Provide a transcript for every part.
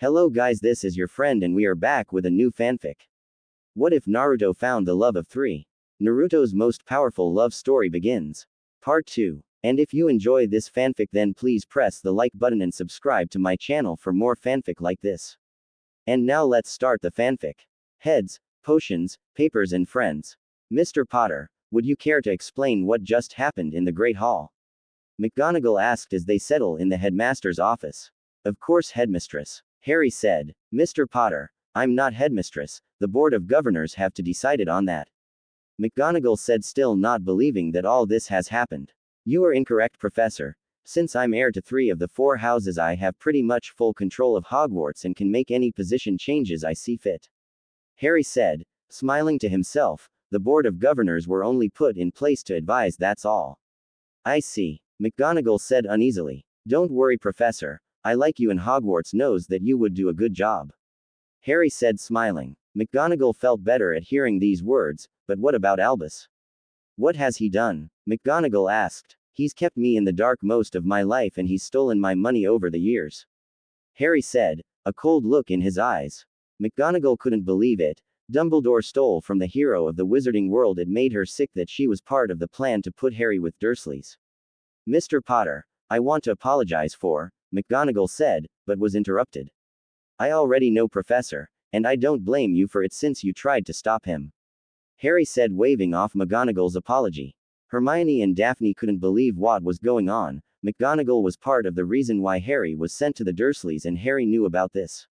Hello guys, this is your friend and we are back with a new fanfic. What if Naruto found the love of 3? Naruto's most powerful love story begins. Part 2. And if you enjoy this fanfic then please press the like button and subscribe to my channel for more fanfic like this. And now let's start the fanfic. Heads, potions, papers and friends. Mr. Potter, would you care to explain what just happened in the Great Hall? McGonagall asked as they settle in the headmaster's office. Of course, headmistress. Harry said, Mr. Potter, I'm not headmistress, the Board of Governors have to decide on that. McGonagall said, still not believing that all this has happened. You are incorrect, Professor. Since I'm heir to 3 of the 4 houses, I have pretty much full control of Hogwarts and can make any position changes I see fit. Harry said, smiling to himself, the Board of Governors were only put in place to advise, that's all. I see. McGonagall said uneasily. Don't worry, Professor. I like you and Hogwarts knows that you would do a good job. Harry said, smiling. McGonagall felt better at hearing these words, but what about Albus? What has he done? McGonagall asked. He's kept me in the dark most of my life and he's stolen my money over the years. Harry said, a cold look in his eyes. McGonagall couldn't believe it. Dumbledore stole from the hero of the wizarding world. It made her sick that she was part of the plan to put Harry with Dursleys. Mr. Potter, I want to apologize for, McGonagall said, but was interrupted. I already know, Professor, and I don't blame you for it since you tried to stop him. Harry said, waving off McGonagall's apology. Hermione and Daphne couldn't believe what was going on. McGonagall was part of the reason why Harry was sent to the Dursleys and Harry knew about this.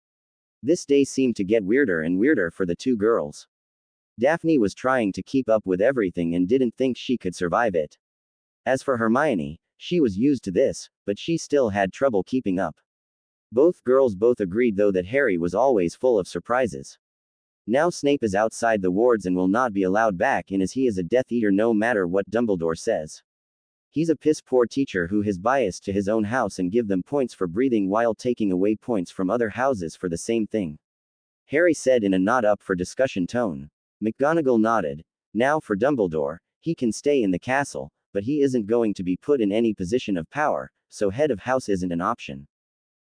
This day seemed to get weirder and weirder for the 2 girls. Daphne was trying to keep up with everything and didn't think she could survive it. As for Hermione, she was used to this, but she still had trouble keeping up. Both girls both agreed though that Harry was always full of surprises. Now Snape is outside the wards and will not be allowed back in as he is a Death Eater no matter what Dumbledore says. He's a piss poor teacher who is biased to his own house and give them points for breathing while taking away points from other houses for the same thing. Harry said in a not up for discussion tone. McGonagall nodded. Now for Dumbledore, he can stay in the castle, but he isn't going to be put in any position of power, so head of house isn't an option.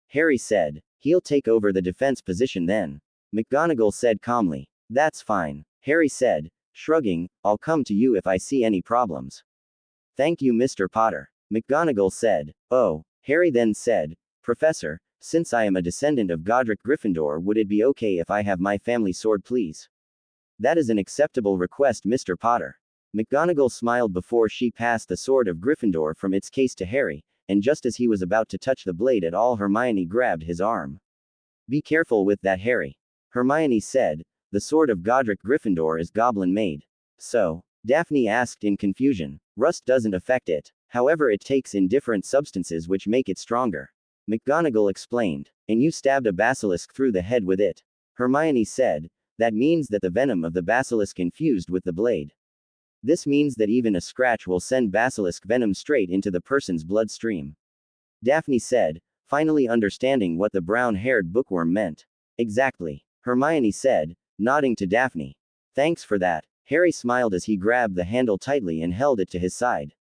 Harry said, he'll take over the defense position then. McGonagall said calmly. That's fine. Harry said, shrugging, I'll come to you if I see any problems. Thank you, Mr. Potter. McGonagall said. Oh. Harry then said, Professor, since I am a descendant of Godric Gryffindor, would it be okay if I have my family sword please? That is an acceptable request, Mr. Potter. McGonagall smiled before she passed the sword of Gryffindor from its case to Harry, and just as he was about to touch the blade at all, Hermione grabbed his arm. Be careful with that, Harry. Hermione said, the sword of Godric Gryffindor is goblin-made. So? Daphne asked in confusion. Rust doesn't affect it. However, it takes in different substances which make it stronger. McGonagall explained. And you stabbed a basilisk through the head with it. Hermione said, that means that the venom of the basilisk infused with the blade. This means that even a scratch will send basilisk venom straight into the person's bloodstream. Daphne said, finally understanding what the brown-haired bookworm meant. Exactly. Hermione said, nodding to Daphne. Thanks for that. Harry smiled as he grabbed the handle tightly and held it to his side.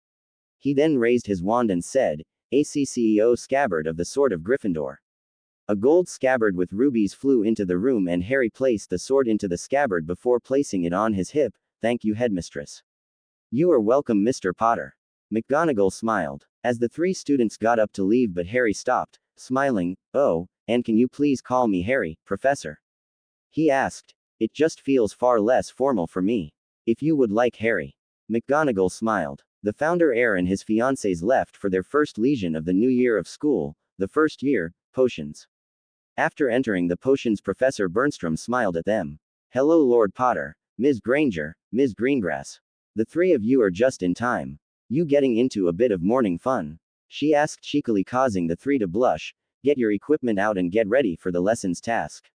He then raised his wand and said, ACCEO scabbard of the Sword of Gryffindor. A gold scabbard with rubies flew into the room and Harry placed the sword into the scabbard before placing it on his hip. Thank you, Headmistress. You are welcome, Mr. Potter. McGonagall smiled. As the 3 students got up to leave but Harry stopped, smiling, oh, and can you please call me Harry, Professor? He asked. It just feels far less formal for me. If you would like Harry. McGonagall smiled. The founder heir and his fiancées left for their first legion of the new year of school, the first year, potions. After entering the potions, Professor Bernstrom smiled at them. Hello, Lord Potter, Ms. Granger, Ms. Greengrass. The 3 of you are just in time. You getting into a bit of morning fun? She asked cheekily, causing the 3 to blush. Get your equipment out and get ready for the lessons task.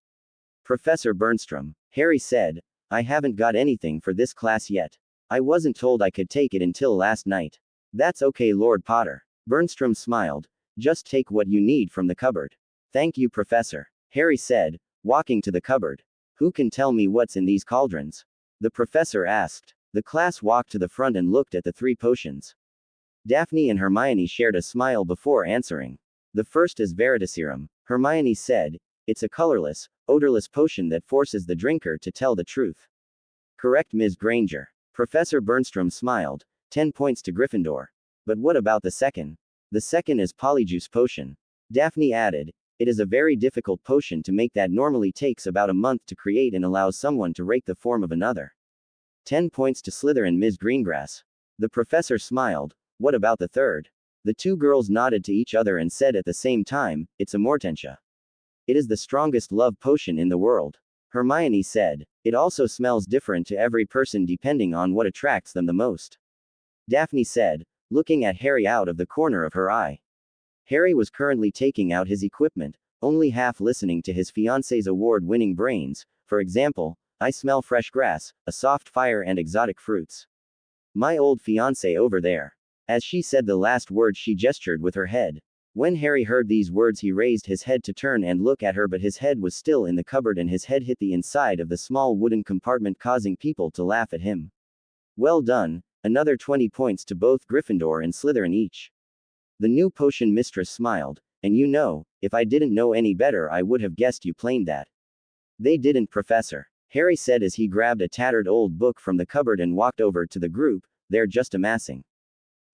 Professor Bernstrom. Harry said, I haven't got anything for this class yet. I wasn't told I could take it until last night. That's okay, Lord Potter. Bernstrom smiled. Just take what you need from the cupboard. Thank you, Professor. Harry said, walking to the cupboard. Who can tell me what's in these cauldrons? The professor asked. The class walked to the front and looked at the 3 potions. Daphne and Hermione shared a smile before answering. The first is Veritaserum. Hermione said, It's a colorless, odorless potion that forces the drinker to tell the truth. Correct, Ms. Granger. Professor Bernstrom smiled. 10 points to Gryffindor. But what about the second? The second is Polyjuice potion. Daphne added. It is a very difficult potion to make that normally takes about a month to create and allows someone to rake the form of another. 10 points to Slytherin, Ms. Greengrass. The professor smiled. What about the third? The two girls nodded to each other and said at the same time, it's a Mortentia. It is the strongest love potion in the world. Hermione said. It also smells different to every person depending on what attracts them the most. Daphne said, looking at Harry out of the corner of her eye. Harry was currently taking out his equipment, only half listening to his fiancée's award-winning brains. For example, I smell fresh grass, a soft fire and exotic fruits. My old fiancé over there. As she said the last word she gestured with her head. When Harry heard these words he raised his head to turn and look at her, but his head was still in the cupboard and his head hit the inside of the small wooden compartment, causing people to laugh at him. Well done, another 20 points to both Gryffindor and Slytherin each. The new potion mistress smiled, and you know, if I didn't know any better I would have guessed you planed that. They didn't, Professor. Harry said as he grabbed a tattered old book from the cupboard and walked over to the group. They're just amassing.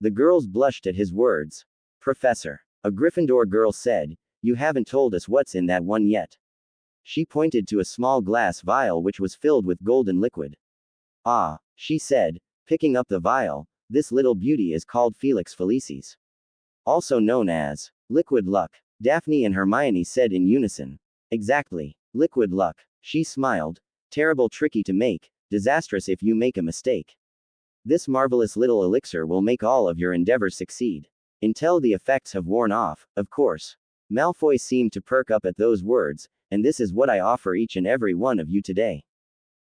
The girls blushed at his words. Professor. A Gryffindor girl said, you haven't told us what's in that one yet. She pointed to a small glass vial which was filled with golden liquid. Ah, she said, picking up the vial, this little beauty is called Felix Felicis. Also known as liquid luck. Daphne and Hermione said in unison. Exactly. Liquid luck. She smiled. Terrible, tricky to make, disastrous if you make a mistake. This marvelous little elixir will make all of your endeavors succeed. Until the effects have worn off, of course. Malfoy seemed to perk up at those words, and this is what I offer each and every one of you today.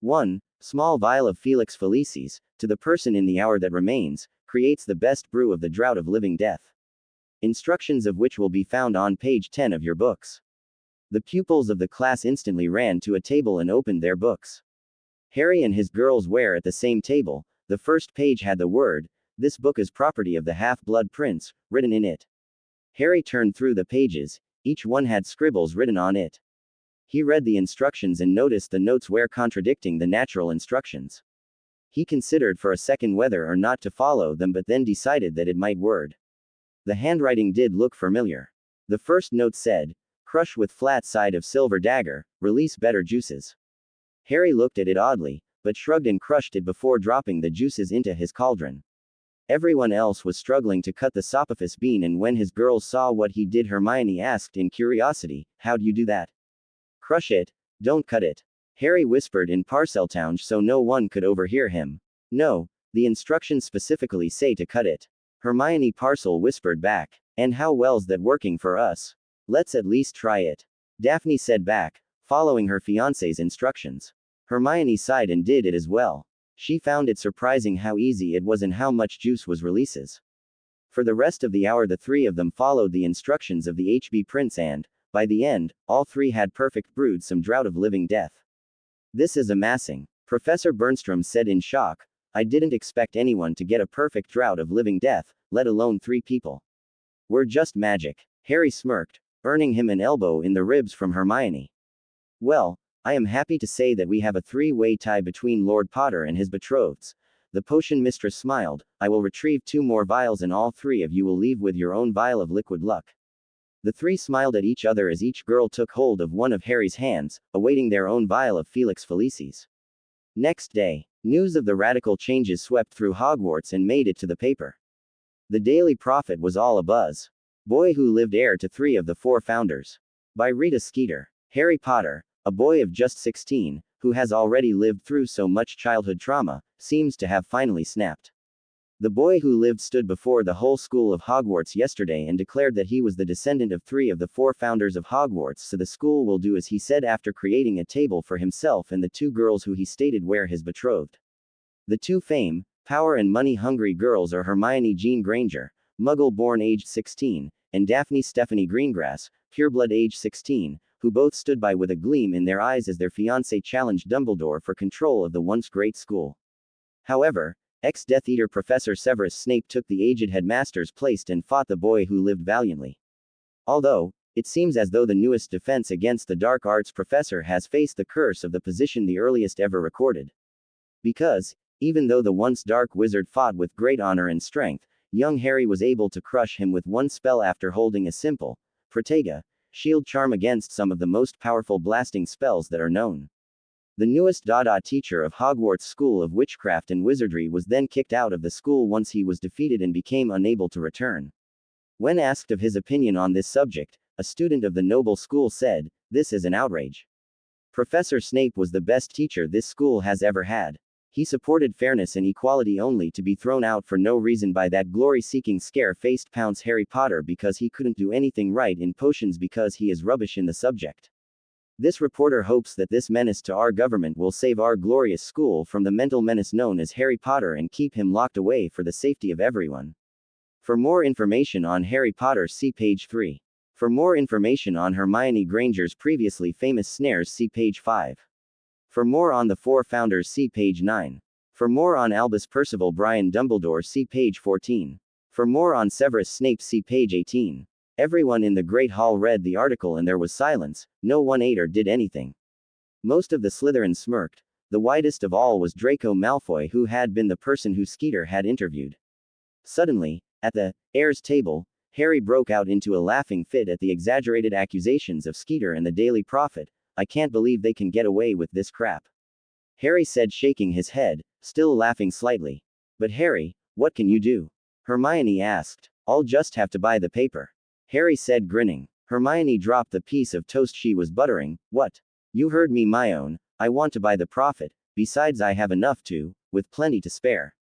1. Small vial of Felix Felicis, to the person in the hour that remains, creates the best brew of the draught of living death. Instructions of which will be found on page 10 of your books. The pupils of the class instantly ran to a table and opened their books. Harry and his girls were at the same table. The first page had the word, "This book is property of the Half-Blood Prince," written in it. Harry turned through the pages, each one had scribbles written on it. He read the instructions and noticed the notes were contradicting the natural instructions. He considered for a second whether or not to follow them, but then decided that it might word. The handwriting did look familiar. The first note said, "Crush with flat side of silver dagger, release better juices." Harry looked at it oddly, but shrugged and crushed it before dropping the juices into his cauldron. Everyone else was struggling to cut the sopophis bean, and when his girls saw what he did, Hermione asked in curiosity, "How'd you do that?" "Crush it, don't cut it," Harry whispered in Parseltongue so no one could overhear him. "No, the instructions specifically say to cut it." Hermione Parcel whispered back. "And how well's that working for us? Let's at least try it," Daphne said back, following her fiancé's instructions. Hermione sighed and did it as well. She found it surprising how easy it was and how much juice was releases. For the rest of the hour the three of them followed the instructions of the HB Prince and, by the end, all three had perfect brewed some draught of living death. "This is amassing," Professor Bernstrom said in shock. "I didn't expect anyone to get a perfect draught of living death, let alone 3 people. We're just magic." Harry smirked, earning him an elbow in the ribs from Hermione. "Well, I am happy to say that we have a 3-way tie between Lord Potter and his betrothed." The potion mistress smiled. "I will retrieve 2 more vials and all 3 of you will leave with your own vial of liquid luck." The 3 smiled at each other as each girl took hold of one of Harry's hands, awaiting their own vial of Felix Felicis. Next day, news of the radical changes swept through Hogwarts and made it to the paper. The Daily Prophet was all abuzz. Boy Who Lived, heir to 3 of the 4 founders. By Rita Skeeter. Harry Potter, a boy of just 16, who has already lived through so much childhood trauma, seems to have finally snapped. The Boy Who Lived stood before the whole school of Hogwarts yesterday and declared that he was the descendant of 3 of the 4 founders of Hogwarts, so the school will do as he said after creating a table for himself and the 2 girls who he stated were his betrothed. The 2 fame, power and money-hungry girls are Hermione Jean Granger, Muggle-born aged 16, and Daphne Stephanie Greengrass, pureblood age 16, who both stood by with a gleam in their eyes as their fiancé challenged Dumbledore for control of the once great school. However, ex-Death Eater Professor Severus Snape took the aged headmaster's place and fought the Boy Who Lived valiantly. Although, It seems as though the newest defense against the dark arts professor has faced the curse of the position the earliest ever recorded. Because, even though the once dark wizard fought with great honor and strength, young Harry was able to crush him with one spell after holding a simple, Protega, shield charm against some of the most powerful blasting spells that are known. The newest Dada teacher of Hogwarts School of Witchcraft and Wizardry was then kicked out of the school once he was defeated and became unable to return. When asked of his opinion on this subject, a student of the noble school said, "This is an outrage. Professor Snape was the best teacher this school has ever had. He supported fairness and equality only to be thrown out for no reason by that glory-seeking scare-faced pounce Harry Potter because he couldn't do anything right in potions because he is rubbish in the subject." This reporter hopes that this menace to our government will save our glorious school from the mental menace known as Harry Potter and keep him locked away for the safety of everyone. For more information on Harry Potter, see page 3. For more information on Hermione Granger's previously famous snares, see page 5. For more on the four founders, see page 9. For more on Albus Percival Brian Dumbledore, see page 14. For more on Severus Snape, see page 18. Everyone in the Great Hall read the article and there was silence. No one ate or did anything. Most of the Slytherins smirked. The whitest of all was Draco Malfoy, who had been the person who Skeeter had interviewed. Suddenly, at the heirs table, Harry broke out into a laughing fit at the exaggerated accusations of Skeeter and the Daily Prophet. "I can't believe they can get away with this crap," Harry said, shaking his head, still laughing slightly. "But Harry, what can you do?" Hermione asked. "I'll just have to buy the paper," Harry said, grinning. Hermione dropped the piece of toast she was buttering. "What? You heard me, my own. I want to buy the Prophet. Besides, I have enough to, with plenty to spare,"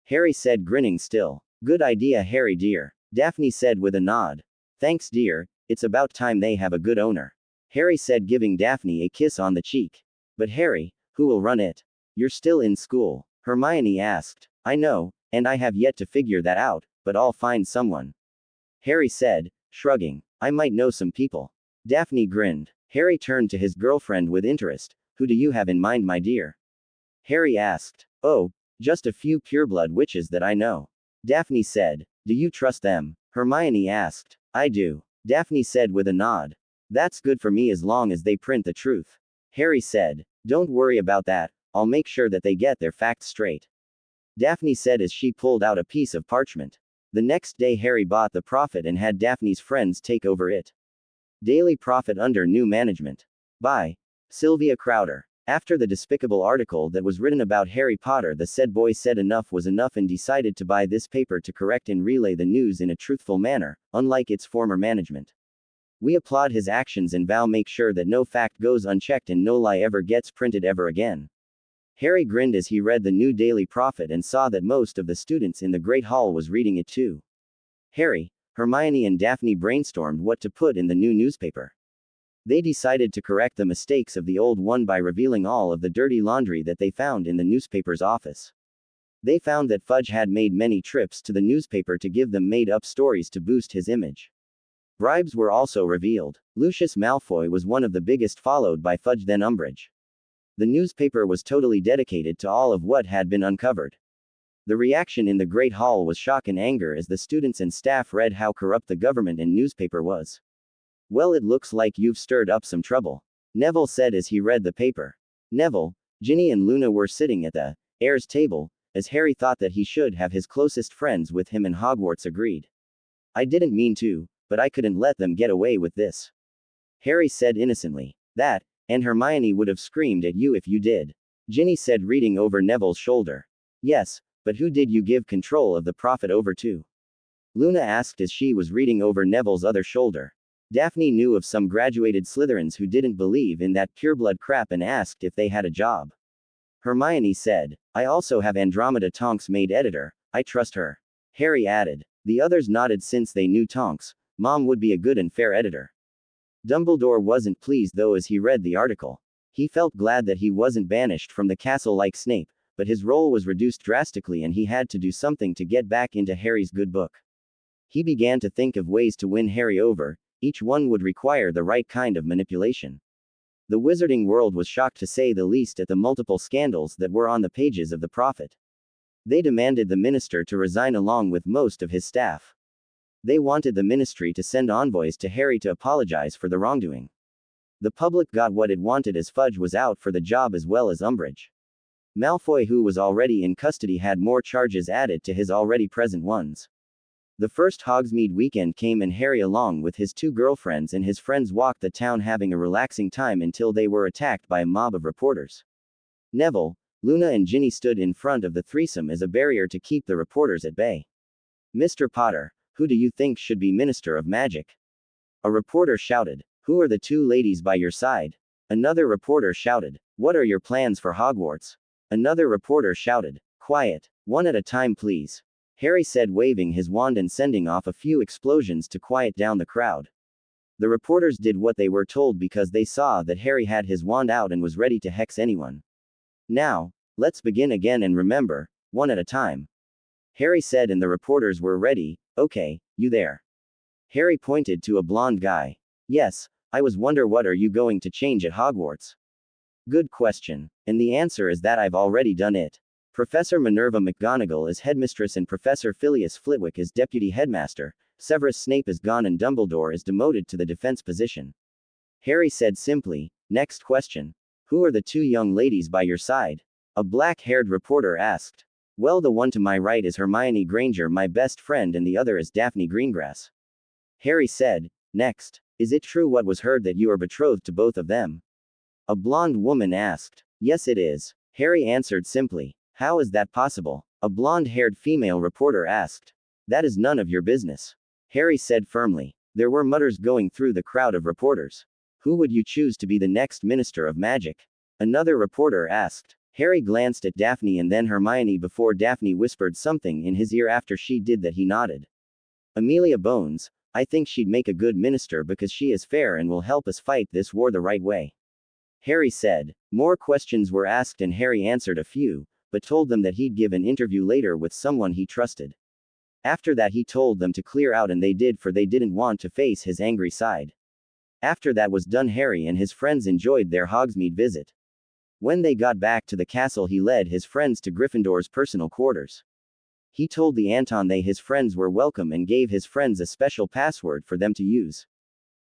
Harry said, grinning still. "Good idea, Harry dear," Daphne said with a nod. "Thanks, dear. It's about time they have a good owner," Harry said, giving Daphne a kiss on the cheek. "But Harry, who will run it? You're still in school," Hermione asked. "I know, and I have yet to figure that out, but I'll find someone," Harry said, shrugging. "I might know some people." Daphne grinned. Harry turned to his girlfriend with interest. "Who do you have in mind, my dear?" Harry asked. "Oh, just a few pureblood witches that I know," Daphne said. "Do you trust them?" Hermione asked. "I do," Daphne said with a nod. "That's good for me as long as they print the truth," Harry said. "Don't worry about that, I'll make sure that they get their facts straight," Daphne said as she pulled out a piece of parchment. The next day Harry bought the Prophet and had Daphne's friends take over it. Daily Prophet under new management. By Sylvia Crowder. After the despicable article that was written about Harry Potter, the said boy said enough was enough and decided to buy this paper to correct and relay the news in a truthful manner, unlike its former management. We applaud his actions and vow make sure that no fact goes unchecked and no lie ever gets printed ever again. Harry grinned as he read the new Daily Prophet and saw that most of the students in the Great Hall was reading it too. Harry, Hermione and Daphne brainstormed what to put in the new newspaper. They decided to correct the mistakes of the old one by revealing all of the dirty laundry that they found in the newspaper's office. They found that Fudge had made many trips to the newspaper to give them made-up stories to boost his image. Bribes were also revealed. Lucius Malfoy was one of the biggest, followed by Fudge then Umbridge. The newspaper was totally dedicated to all of what had been uncovered. The reaction in the Great Hall was shock and anger as the students and staff read how corrupt the government and newspaper was. "Well, it looks like you've stirred up some trouble," Neville said as he read the paper. Neville, Ginny and Luna were sitting at the heirs table, as Harry thought that he should have his closest friends with him and Hogwarts agreed. "I didn't mean to, but I couldn't let them get away with this," Harry said innocently. "That, and Hermione would have screamed at you if you did," Ginny said, reading over Neville's shoulder. "Yes, but who did you give control of the Prophet over to?" Luna asked as she was reading over Neville's other shoulder. Daphne knew of some graduated Slytherins who didn't believe in that pureblood crap and asked if they had a job. Hermione said, "I also have Andromeda Tonks made editor, I trust her," Harry added. The others nodded since they knew Tonks. Mom would be a good and fair editor. Dumbledore wasn't pleased though as he read the article. He felt glad that he wasn't banished from the castle like Snape, but his role was reduced drastically and he had to do something to get back into Harry's good book. He began to think of ways to win Harry over. Each one would require the right kind of manipulation. The wizarding world was shocked to say the least at the multiple scandals that were on the pages of the Prophet. They demanded the minister to resign along with most of his staff. They wanted the ministry to send envoys to Harry to apologize for the wrongdoing. The public got what it wanted as Fudge was out for the job as well as Umbridge. Malfoy, who was already in custody, had more charges added to his already present ones. The first Hogsmeade weekend came and Harry, along with his 2 girlfriends and his friends, walked the town having a relaxing time until they were attacked by a mob of reporters. Neville, Luna and Ginny stood in front of the threesome as a barrier to keep the reporters at bay. "Mr. Potter, who do you think should be Minister of Magic?" A reporter shouted. "Who are the 2 ladies by your side?" Another reporter shouted. "What are your plans for Hogwarts?" Another reporter shouted. "Quiet. One at a time, please," Harry said, waving his wand and sending off a few explosions to quiet down the crowd. The reporters did what they were told because they saw that Harry had his wand out and was ready to hex anyone. "Now, let's begin again, and remember, one at a time," Harry said, and the reporters were ready. "Okay, you there?" Harry pointed to a blonde guy. "Yes, I was wonder what are you going to change at Hogwarts?" "Good question. And the answer is that I've already done it. Professor Minerva McGonagall is headmistress and Professor Phileas Flitwick is deputy headmaster, Severus Snape is gone and Dumbledore is demoted to the defense position." Harry said simply. "Next question. Who are the 2 young ladies by your side?" A black-haired reporter asked. "Well, the one to my right is Hermione Granger, my best friend, and the other is Daphne Greengrass." Harry said. "Next. Is it true what was heard that you are betrothed to both of them?" A blonde woman asked. "Yes, it is," Harry answered simply. "How is that possible?" A blonde-haired female reporter asked. "That is none of your business," Harry said firmly. There were mutters going through the crowd of reporters. "Who would you choose to be the next Minister of Magic?" Another reporter asked. Harry glanced at Daphne and then Hermione before Daphne whispered something in his ear. After she did that, he nodded. "Amelia Bones. I think she'd make a good minister because she is fair and will help us fight this war the right way," Harry said. More questions were asked and Harry answered a few, but told them that he'd give an interview later with someone he trusted. After that, he told them to clear out, and they did, for they didn't want to face his angry side. After that was done, Harry and his friends enjoyed their Hogsmeade visit. When they got back to the castle, he led his friends to Gryffindor's personal quarters. He told the Anton his friends were welcome and gave his friends a special password for them to use.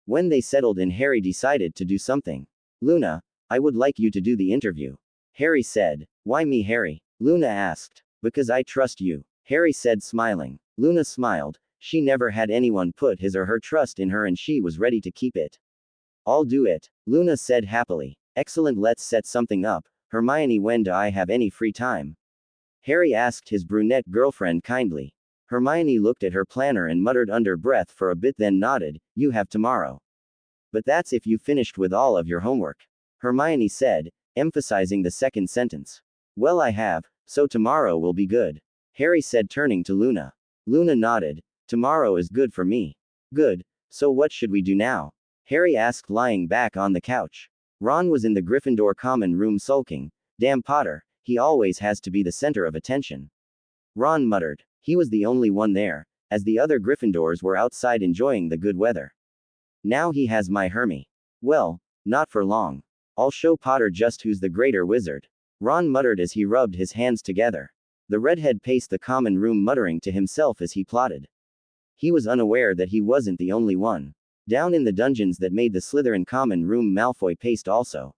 When they settled in, Harry decided to do something. "Luna, I would like you to do the interview," Harry said. "Why me, Harry?" Luna asked. "Because I trust you," Harry said, smiling. Luna smiled. She never had anyone put his or her trust in her, and she was ready to keep it. "I'll do it," Luna said happily. "Excellent, let's set something up. Hermione, when do I have any free time?" Harry asked his brunette girlfriend kindly. Hermione looked at her planner and muttered under breath for a bit, then nodded. "You have tomorrow. But that's if you finished with all of your homework," Hermione said, emphasizing the second sentence. "Well, I have, so tomorrow will be good," Harry said, turning to Luna. Luna nodded. "Tomorrow is good for me." "Good. So what should we do now?" Harry asked, lying back on the couch. Ron was in the Gryffindor common room sulking. "Damn Potter, he always has to be the center of attention," Ron muttered. He was the only one there, as the other Gryffindors were outside enjoying the good weather. "Now he has my Hermie. Well, not for long. I'll show Potter just who's the greater wizard," Ron muttered as he rubbed his hands together. The redhead paced the common room, muttering to himself as he plotted. He was unaware that he wasn't the only one. Down in the dungeons that made the Slytherin common room, Malfoy paced also.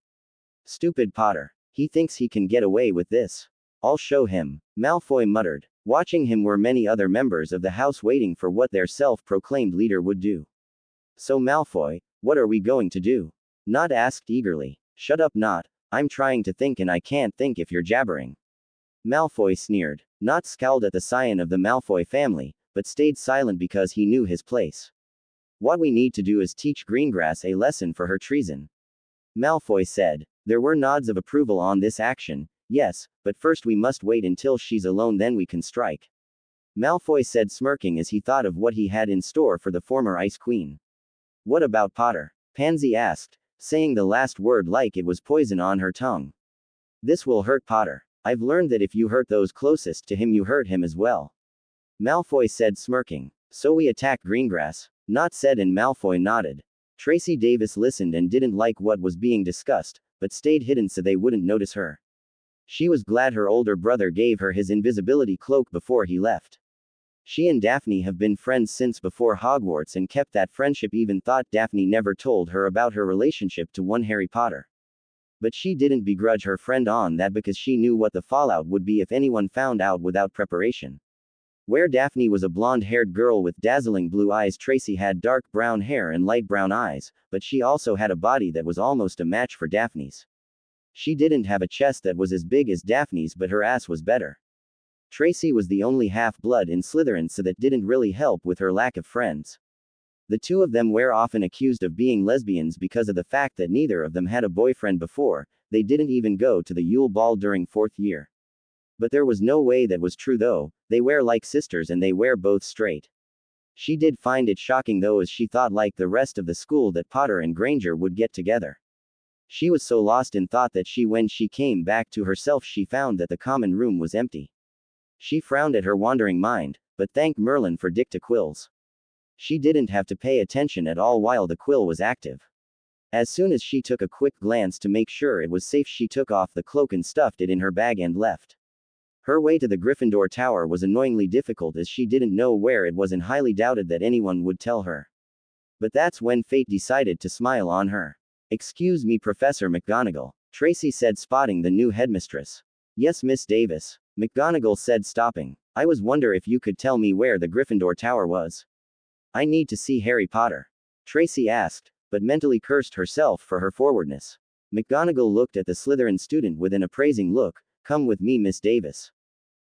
"Stupid Potter. He thinks he can get away with this. I'll show him," Malfoy muttered. Watching him were many other members of the house, waiting for what their self-proclaimed leader would do. "So Malfoy, what are we going to do?" Nott asked eagerly. "Shut up, Nott. I'm trying to think and I can't think if you're jabbering," Malfoy sneered. Nott scowled at the scion of the Malfoy family, but stayed silent because he knew his place. "What we need to do is teach Greengrass a lesson for her treason," Malfoy said. There were nods of approval on this action. "Yes, but first we must wait until she's alone, then we can strike," Malfoy said, smirking as he thought of what he had in store for the former Ice Queen. "What about Potter?" Pansy asked, saying the last word like it was poison on her tongue. "This will hurt Potter. I've learned that if you hurt those closest to him, you hurt him as well," Malfoy said, smirking. "So we attack Greengrass?" Nott said, and Malfoy nodded. Tracy Davis listened and didn't like what was being discussed, but stayed hidden so they wouldn't notice her. She was glad her older brother gave her his invisibility cloak before he left. She and Daphne have been friends since before Hogwarts and kept that friendship, even thought Daphne never told her about her relationship to one Harry Potter. But she didn't begrudge her friend on that because she knew what the fallout would be if anyone found out without preparation. Where Daphne was a blonde-haired girl with dazzling blue eyes, Tracy had dark brown hair and light brown eyes, but she also had a body that was almost a match for Daphne's. She didn't have a chest that was as big as Daphne's, but her ass was better. Tracy was the only half-blood in Slytherin, so that didn't really help with her lack of friends. The two of them were often accused of being lesbians because of the fact that neither of them had a boyfriend before. They didn't even go to the Yule Ball during fourth year. But there was no way that was true though. They were like sisters and they were both straight. She did find it shocking though, as she thought like the rest of the school that Potter and Granger would get together. She was so lost in thought that when she came back to herself, she found that the common room was empty. She frowned at her wandering mind, but thanked Merlin for dicta quills. She didn't have to pay attention at all while the quill was active. As soon as she took a quick glance to make sure it was safe, she took off the cloak and stuffed it in her bag and left. Her way to the Gryffindor Tower was annoyingly difficult, as she didn't know where it was and highly doubted that anyone would tell her. But that's when fate decided to smile on her. "Excuse me, Professor McGonagall," Tracy said, spotting the new headmistress. "Yes, Miss Davis," McGonagall said, stopping. "I was wondering if you could tell me where the Gryffindor Tower was." "I need to see Harry Potter," Tracy asked, but mentally cursed herself for her forwardness. McGonagall looked at the Slytherin student with an appraising look. "Come with me, Miss Davis,"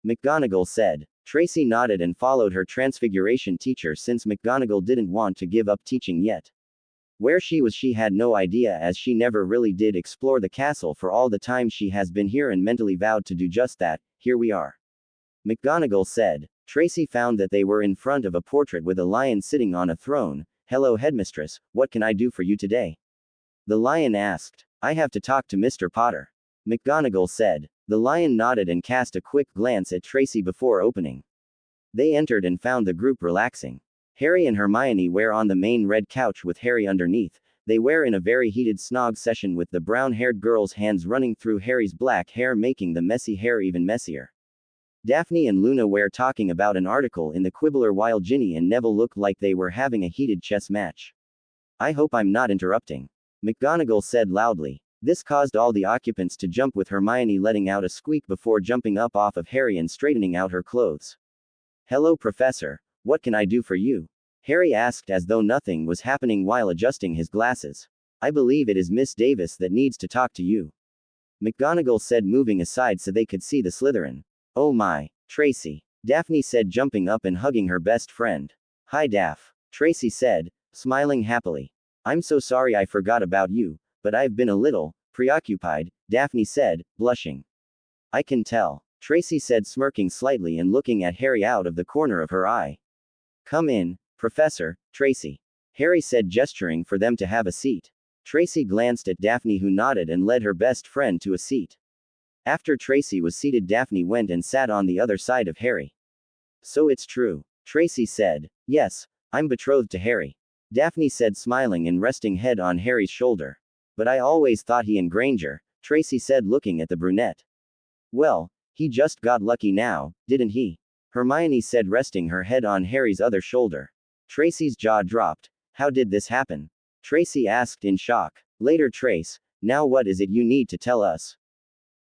McGonagall said. Tracy nodded and followed her Transfiguration teacher, since McGonagall didn't want to give up teaching yet. Where she was, she had no idea, as she never really did explore the castle for all the time she has been here, and mentally vowed to do just that. "Here we are," McGonagall said. Tracy found that they were in front of a portrait with a lion sitting on a throne. "Hello, headmistress, what can I do for you today?" the lion asked. "I have to talk to Mr. Potter," McGonagall said. The lion nodded and cast a quick glance at Tracy before opening. They entered and found the group relaxing. Harry and Hermione were on the main red couch with Harry underneath. They were in a very heated snog session, with the brown-haired girl's hands running through Harry's black hair, making the messy hair even messier. Daphne and Luna were talking about an article in the Quibbler, while Ginny and Neville looked like they were having a heated chess match. "I hope I'm not interrupting," McGonagall said loudly. This caused all the occupants to jump, with Hermione letting out a squeak before jumping up off of Harry and straightening out her clothes. "Hello, Professor. What can I do for you?" Harry asked, as though nothing was happening while adjusting his glasses. "I believe it is Miss Davis that needs to talk to you," McGonagall said, moving aside so they could see the Slytherin. "Oh my, Tracy," Daphne said, jumping up and hugging her best friend. "Hi, Daph," Tracy said, smiling happily. "I'm so sorry I forgot about you, but I've been a little preoccupied," Daphne said, blushing. "I can tell," Tracy said, smirking slightly and looking at Harry out of the corner of her eye. "Come in, Professor Tracy," Harry said, gesturing for them to have a seat. Tracy glanced at Daphne, who nodded and led her best friend to a seat. After Tracy was seated, Daphne went and sat on the other side of Harry. "So it's true," Tracy said. "Yes, I'm betrothed to Harry," Daphne said, smiling and resting head on Harry's shoulder. "But I always thought he and Granger," Tracy said, looking at the brunette. "Well, he just got lucky now, didn't he?" Hermione said, resting her head on Harry's other shoulder. Tracy's jaw dropped. "How did this happen?" Tracy asked in shock. "Later, Trace. Now what is it you need to tell us?"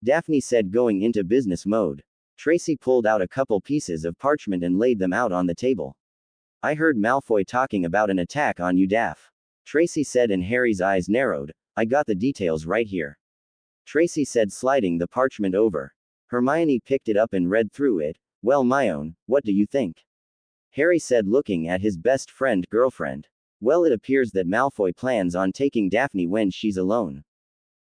Daphne said, going into business mode. Tracy pulled out a couple pieces of parchment and laid them out on the table. "I heard Malfoy talking about an attack on you, Daph," Tracy said, and Harry's eyes narrowed. "I got the details right here," Tracy said, sliding the parchment over. Hermione picked it up and read through it. "Well, Myone, what do you think?" Harry said, looking at his best friend girlfriend. "Well, it appears that Malfoy plans on taking Daphne when she's alone,"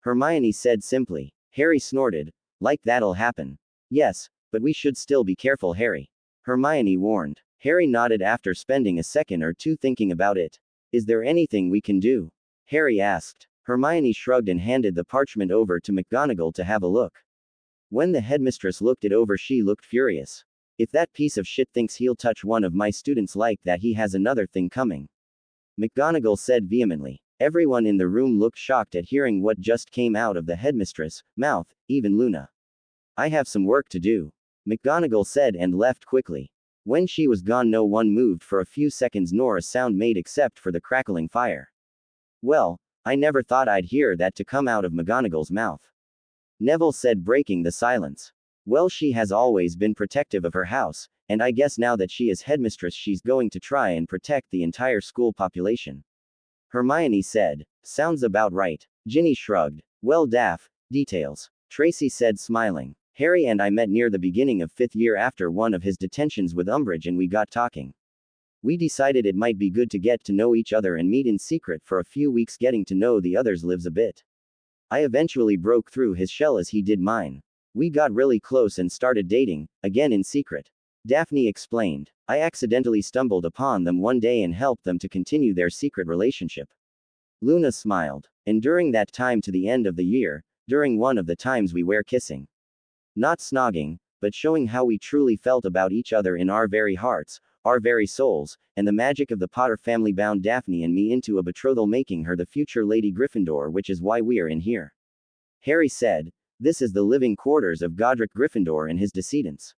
Hermione said simply. Harry snorted. "Like that'll happen." "Yes, but we should still be careful, Harry," Hermione warned. Harry nodded after spending a second or two thinking about it. "Is there anything we can do?" Harry asked. Hermione shrugged and handed the parchment over to McGonagall to have a look. When the headmistress looked it over, she looked furious. "If that piece of shit thinks he'll touch one of my students like that, he has another thing coming," McGonagall said vehemently. Everyone in the room looked shocked at hearing what just came out of the headmistress' mouth, even Luna. "I have some work to do," McGonagall said, and left quickly. When she was gone, no one moved for a few seconds nor a sound made except for the crackling fire. Well, I never thought I'd hear that to come out of McGonagall's mouth. Neville said, breaking the silence. Well, she has always been protective of her house, and I guess now that she is headmistress she's going to try and protect the entire school population. Hermione said. Sounds about right. Ginny shrugged. Well, Daff, details. Tracy said, smiling. Harry and I met near the beginning of 5th year after one of his detentions with Umbridge and we got talking. We decided it might be good to get to know each other and meet in secret for a few weeks, getting to know the other's lives a bit. I eventually broke through his shell as he did mine. We got really close and started dating, again in secret. Daphne explained. I accidentally stumbled upon them one day and helped them to continue their secret relationship. Luna smiled. And during that time to the end of the year, during one of the times we were kissing. Not snogging, but showing how we truly felt about each other in our very hearts, our very souls, and the magic of the Potter family bound Daphne and me into a betrothal, making her the future Lady Gryffindor, which is why we're in here. Harry said, this is the living quarters of Godric Gryffindor and his descendants.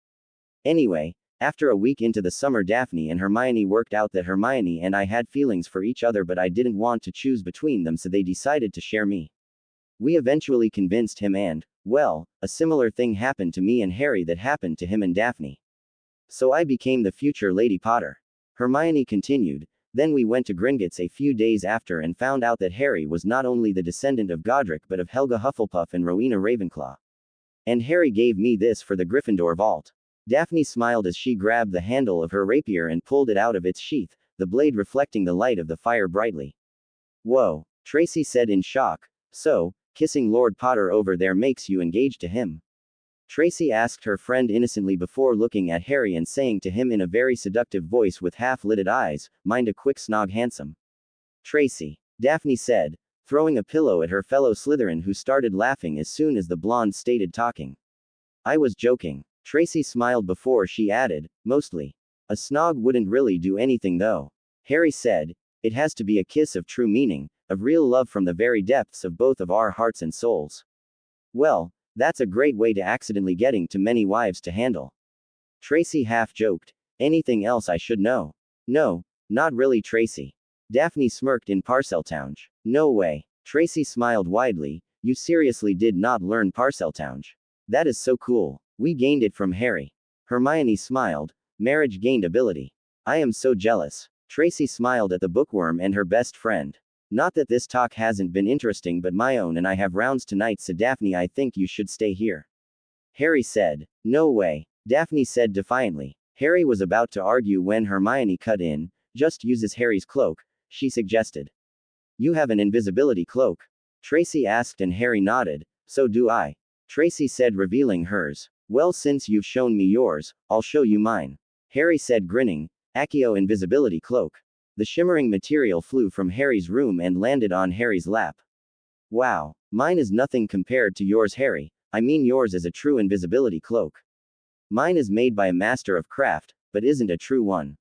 Anyway, after a week into the summer, Daphne and Hermione worked out that Hermione and I had feelings for each other, but I didn't want to choose between them, so they decided to share me. We eventually convinced him and, well, a similar thing happened to me and Harry that happened to him and Daphne. So I became the future Lady Potter. Hermione continued. Then we went to Gringotts a few days after and found out that Harry was not only the descendant of Godric but of Helga Hufflepuff and Rowena Ravenclaw. And Harry gave me this for the Gryffindor vault. Daphne smiled as she grabbed the handle of her rapier and pulled it out of its sheath, the blade reflecting the light of the fire brightly. Whoa, Tracy said in shock. So, kissing Lord Potter over there makes you engaged to him? Tracy asked her friend innocently before looking at Harry and saying to him in a very seductive voice with half-lidded eyes, mind a quick snog, handsome. Tracy. Daphne said, throwing a pillow at her fellow Slytherin, who started laughing as soon as the blonde started talking. I was joking. Tracy smiled before she added, mostly. A snog wouldn't really do anything though. Harry said, it has to be a kiss of true meaning, of real love from the very depths of both of our hearts and souls. Well, that's a great way to accidentally getting too many wives to handle. Tracy half joked. Anything else I should know? No, not really, Tracy. Daphne smirked in Parseltongue. No way. Tracy smiled widely. You seriously did not learn Parseltongue? That is so cool. We gained it from Harry. Hermione smiled. Marriage gained ability. I am so jealous. Tracy smiled at the bookworm and her best friend. Not that this talk hasn't been interesting, but my own and I have rounds tonight, so Daphne, I think you should stay here. Harry said. No way. Daphne said defiantly. Harry was about to argue when Hermione cut in. Just uses Harry's cloak, she suggested. You have an invisibility cloak? Tracy asked and Harry nodded. So do I. Tracy said, revealing hers. Well, since you've shown me yours, I'll show you mine. Harry said, grinning. Accio invisibility cloak. The shimmering material flew from Harry's room and landed on Harry's lap. Wow. Mine is nothing compared to yours, Harry. I mean, yours is a true invisibility cloak. Mine is made by a master of craft, but isn't a true one.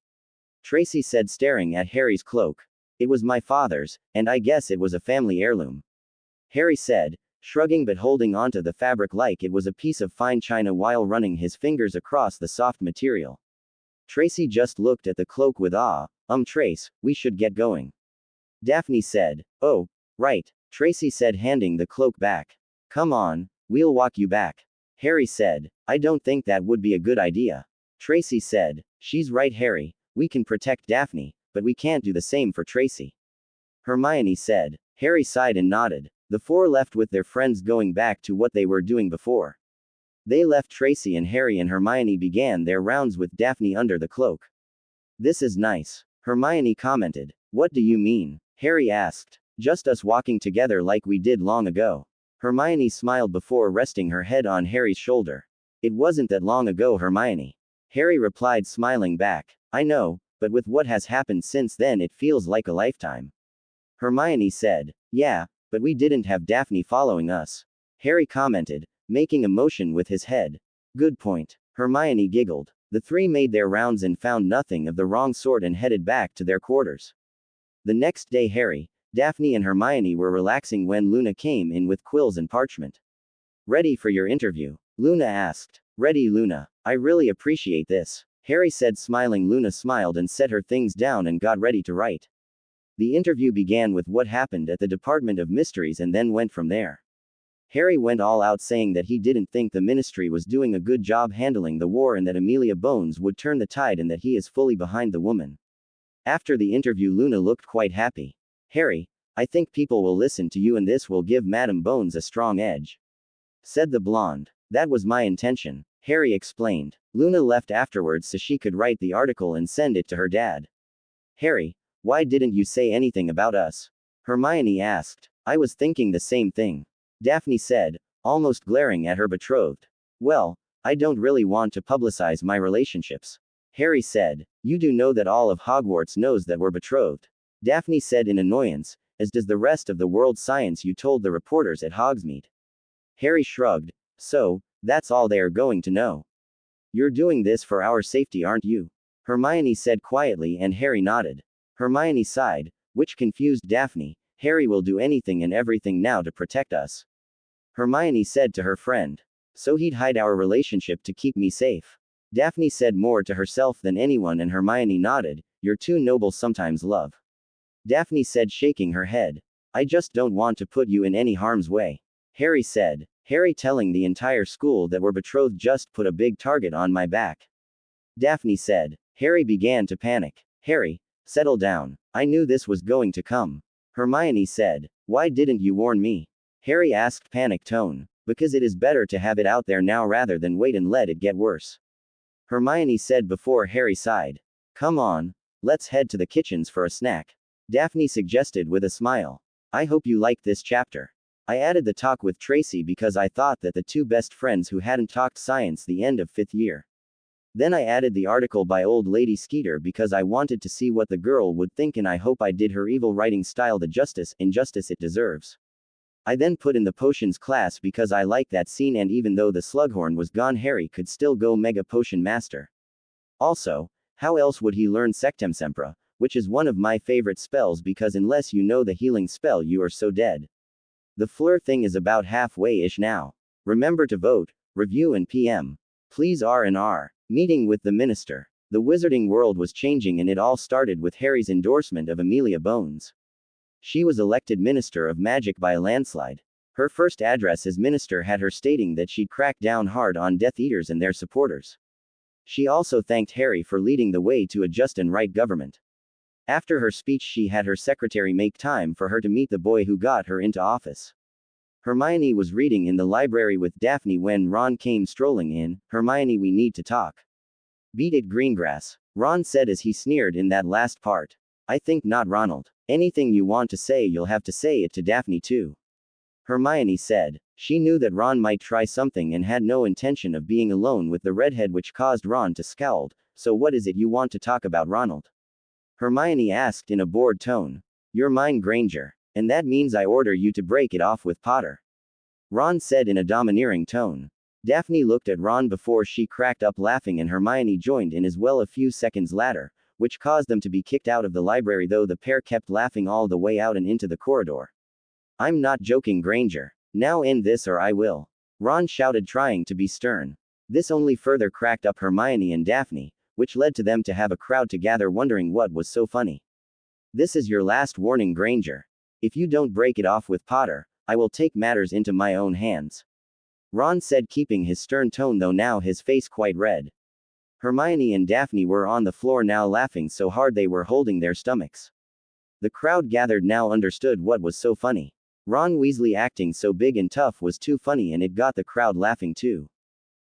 Tracy said, staring at Harry's cloak. It was my father's, and I guess it was a family heirloom. Harry said, shrugging but holding onto the fabric like it was a piece of fine china while running his fingers across the soft material. Tracy just looked at the cloak with awe. Trace, we should get going. Daphne said. Oh, right. Tracy said, handing the cloak back. Come on, we'll walk you back. Harry said. I don't think that would be a good idea. Tracy said. She's right, Harry. We can protect Daphne, but we can't do the same for Tracy. Hermione said. Harry sighed and nodded. The four left with their friends, going back to what they were doing before. They left Tracy and Harry, and Hermione began their rounds with Daphne under the cloak. This is nice. Hermione commented. What do you mean? Harry asked. Just us walking together like we did long ago. Hermione smiled before resting her head on Harry's shoulder. It wasn't that long ago, Hermione. Harry replied, smiling back. I know, but with what has happened since then it feels like a lifetime. Hermione said. Yeah, but we didn't have Daphne following us. Harry commented, making a motion with his head. Good point. Hermione giggled. The three made their rounds and found nothing of the wrong sort and headed back to their quarters. The next day, Harry, Daphne and Hermione were relaxing when Luna came in with quills and parchment. Ready for your interview? Luna asked. Ready, Luna. I really appreciate this. Harry said, smiling. Luna smiled and set her things down and got ready to write. The interview began with what happened at the Department of Mysteries and then went from there. Harry went all out, saying that he didn't think the Ministry was doing a good job handling the war and that Amelia Bones would turn the tide and that he is fully behind the woman. After the interview, Luna looked quite happy. Harry, I think people will listen to you and this will give Madame Bones a strong edge, said the blonde. That was my intention, Harry explained. Luna left afterwards so she could write the article and send it to her dad. Harry, why didn't you say anything about us? Hermione asked. I was thinking the same thing, Daphne said, almost glaring at her betrothed. Well, I don't really want to publicize my relationships, Harry said. You do know that all of Hogwarts knows that we're betrothed, Daphne said in annoyance, as does the rest of the world. Science, you told the reporters at Hogsmeade. Harry shrugged. So, that's all they are going to know. You're doing this for our safety, aren't you? Hermione said quietly, and Harry nodded. Hermione sighed, which confused Daphne. Harry will do anything and everything now to protect us, Hermione said to her friend. So he'd hide our relationship to keep me safe, Daphne said, more to herself than anyone, and Hermione nodded. You're too noble sometimes, love, Daphne said, shaking her head. I just don't want to put you in any harm's way, Harry said. Harry telling the entire school that we're betrothed just put a big target on my back, Daphne said. Harry began to panic. Harry, settle down. I knew this was going to come, Hermione said. Why didn't you warn me? Harry asked, panic tone. Because it is better to have it out there now rather than wait and let it get worse, Hermione said before Harry sighed. Come on, let's head to the kitchens for a snack, Daphne suggested with a smile. I hope you liked this chapter. I added the talk with Tracy because I thought that the two best friends who hadn't talked science the end of 5th year. Then I added the article by Old Lady Skeeter because I wanted to see what the girl would think, and I hope I did her evil writing style the injustice it deserves. I then put in the potions class because I like that scene, and even though the Slughorn was gone, Harry could still go Mega Potion Master. Also, how else would he learn Sectemsempra, which is one of my favorite spells, because unless you know the healing spell you are so dead. The Fleur thing is about halfway-ish now. Remember to vote, review and PM. Please R&R. Meeting with the minister. The wizarding world was changing, and it all started with Harry's endorsement of Amelia Bones. She was elected Minister of Magic by a landslide. Her first address as minister had her stating that she'd crack down hard on Death Eaters and their supporters. She also thanked Harry for leading the way to a just and right government. After her speech, she had her secretary make time for her to meet the boy who got her into office. Hermione was reading in the library with Daphne when Ron came strolling in. Hermione, we need to talk. Beat it, Greengrass, Ron said as he sneered in that last part. I think not, Ronald. Anything you want to say, you'll have to say it to Daphne too, Hermione said. She knew that Ron might try something and had no intention of being alone with the redhead, which caused Ron to scowl. So what is it you want to talk about, Ronald? Hermione asked in a bored tone. You're mine, Granger. And that means I order you to break it off with Potter, Ron said in a domineering tone. Daphne looked at Ron before she cracked up laughing, and Hermione joined in as well a few seconds later, which caused them to be kicked out of the library, though the pair kept laughing all the way out and into the corridor. I'm not joking, Granger. Now end this or I will, Ron shouted, trying to be stern. This only further cracked up Hermione and Daphne, which led to them to have a crowd to gather wondering what was so funny. This is your last warning, Granger. If you don't break it off with Potter, I will take matters into my own hands, Ron said, keeping his stern tone though now his face quite red. Hermione and Daphne were on the floor now, laughing so hard they were holding their stomachs. The crowd gathered now understood what was so funny. Ron Weasley acting so big and tough was too funny, and it got the crowd laughing too.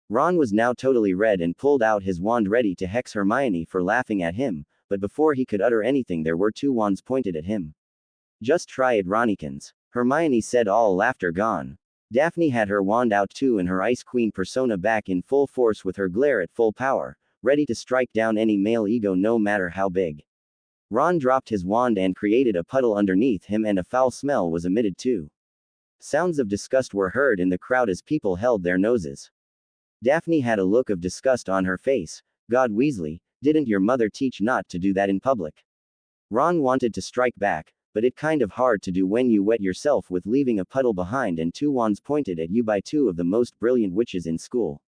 Ron was now totally red and pulled out his wand ready to hex Hermione for laughing at him, but before he could utter anything there were two wands pointed at him. Just try it, Ronnikins, Hermione said, all laughter gone. Daphne had her wand out too and her Ice Queen persona back in full force with her glare at full power, ready to strike down any male ego no matter how big. Ron dropped his wand and created a puddle underneath him, and a foul smell was emitted too. Sounds of disgust were heard in the crowd as people held their noses. Daphne had a look of disgust on her face. God, Weasley, didn't your mother teach not to do that in public? Ron wanted to strike back, but it kind of hard to do when you wet yourself with leaving a puddle behind and two wands pointed at you by two of the most brilliant witches in school.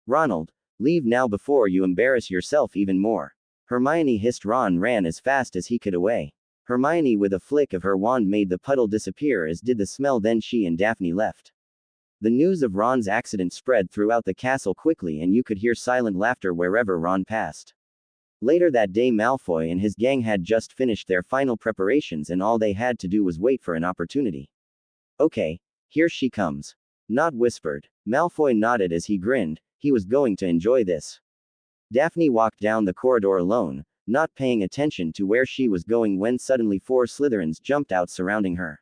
Ronald, Leave now before you embarrass yourself even more. Hermione hissed. Ron ran as fast as he could away. Hermione with a flick of her wand made the puddle disappear, as did the smell. Then she and Daphne left. The news of Ron's accident spread throughout the castle quickly, and you could hear silent laughter wherever Ron passed. Later that day, Malfoy and his gang had just finished their final preparations, and all they had to do was wait for an opportunity. Okay, here she comes. Nott whispered. Malfoy nodded as he grinned. He was going to enjoy this. Daphne walked down the corridor alone, not paying attention to where she was going, when suddenly 4 Slytherins jumped out surrounding her.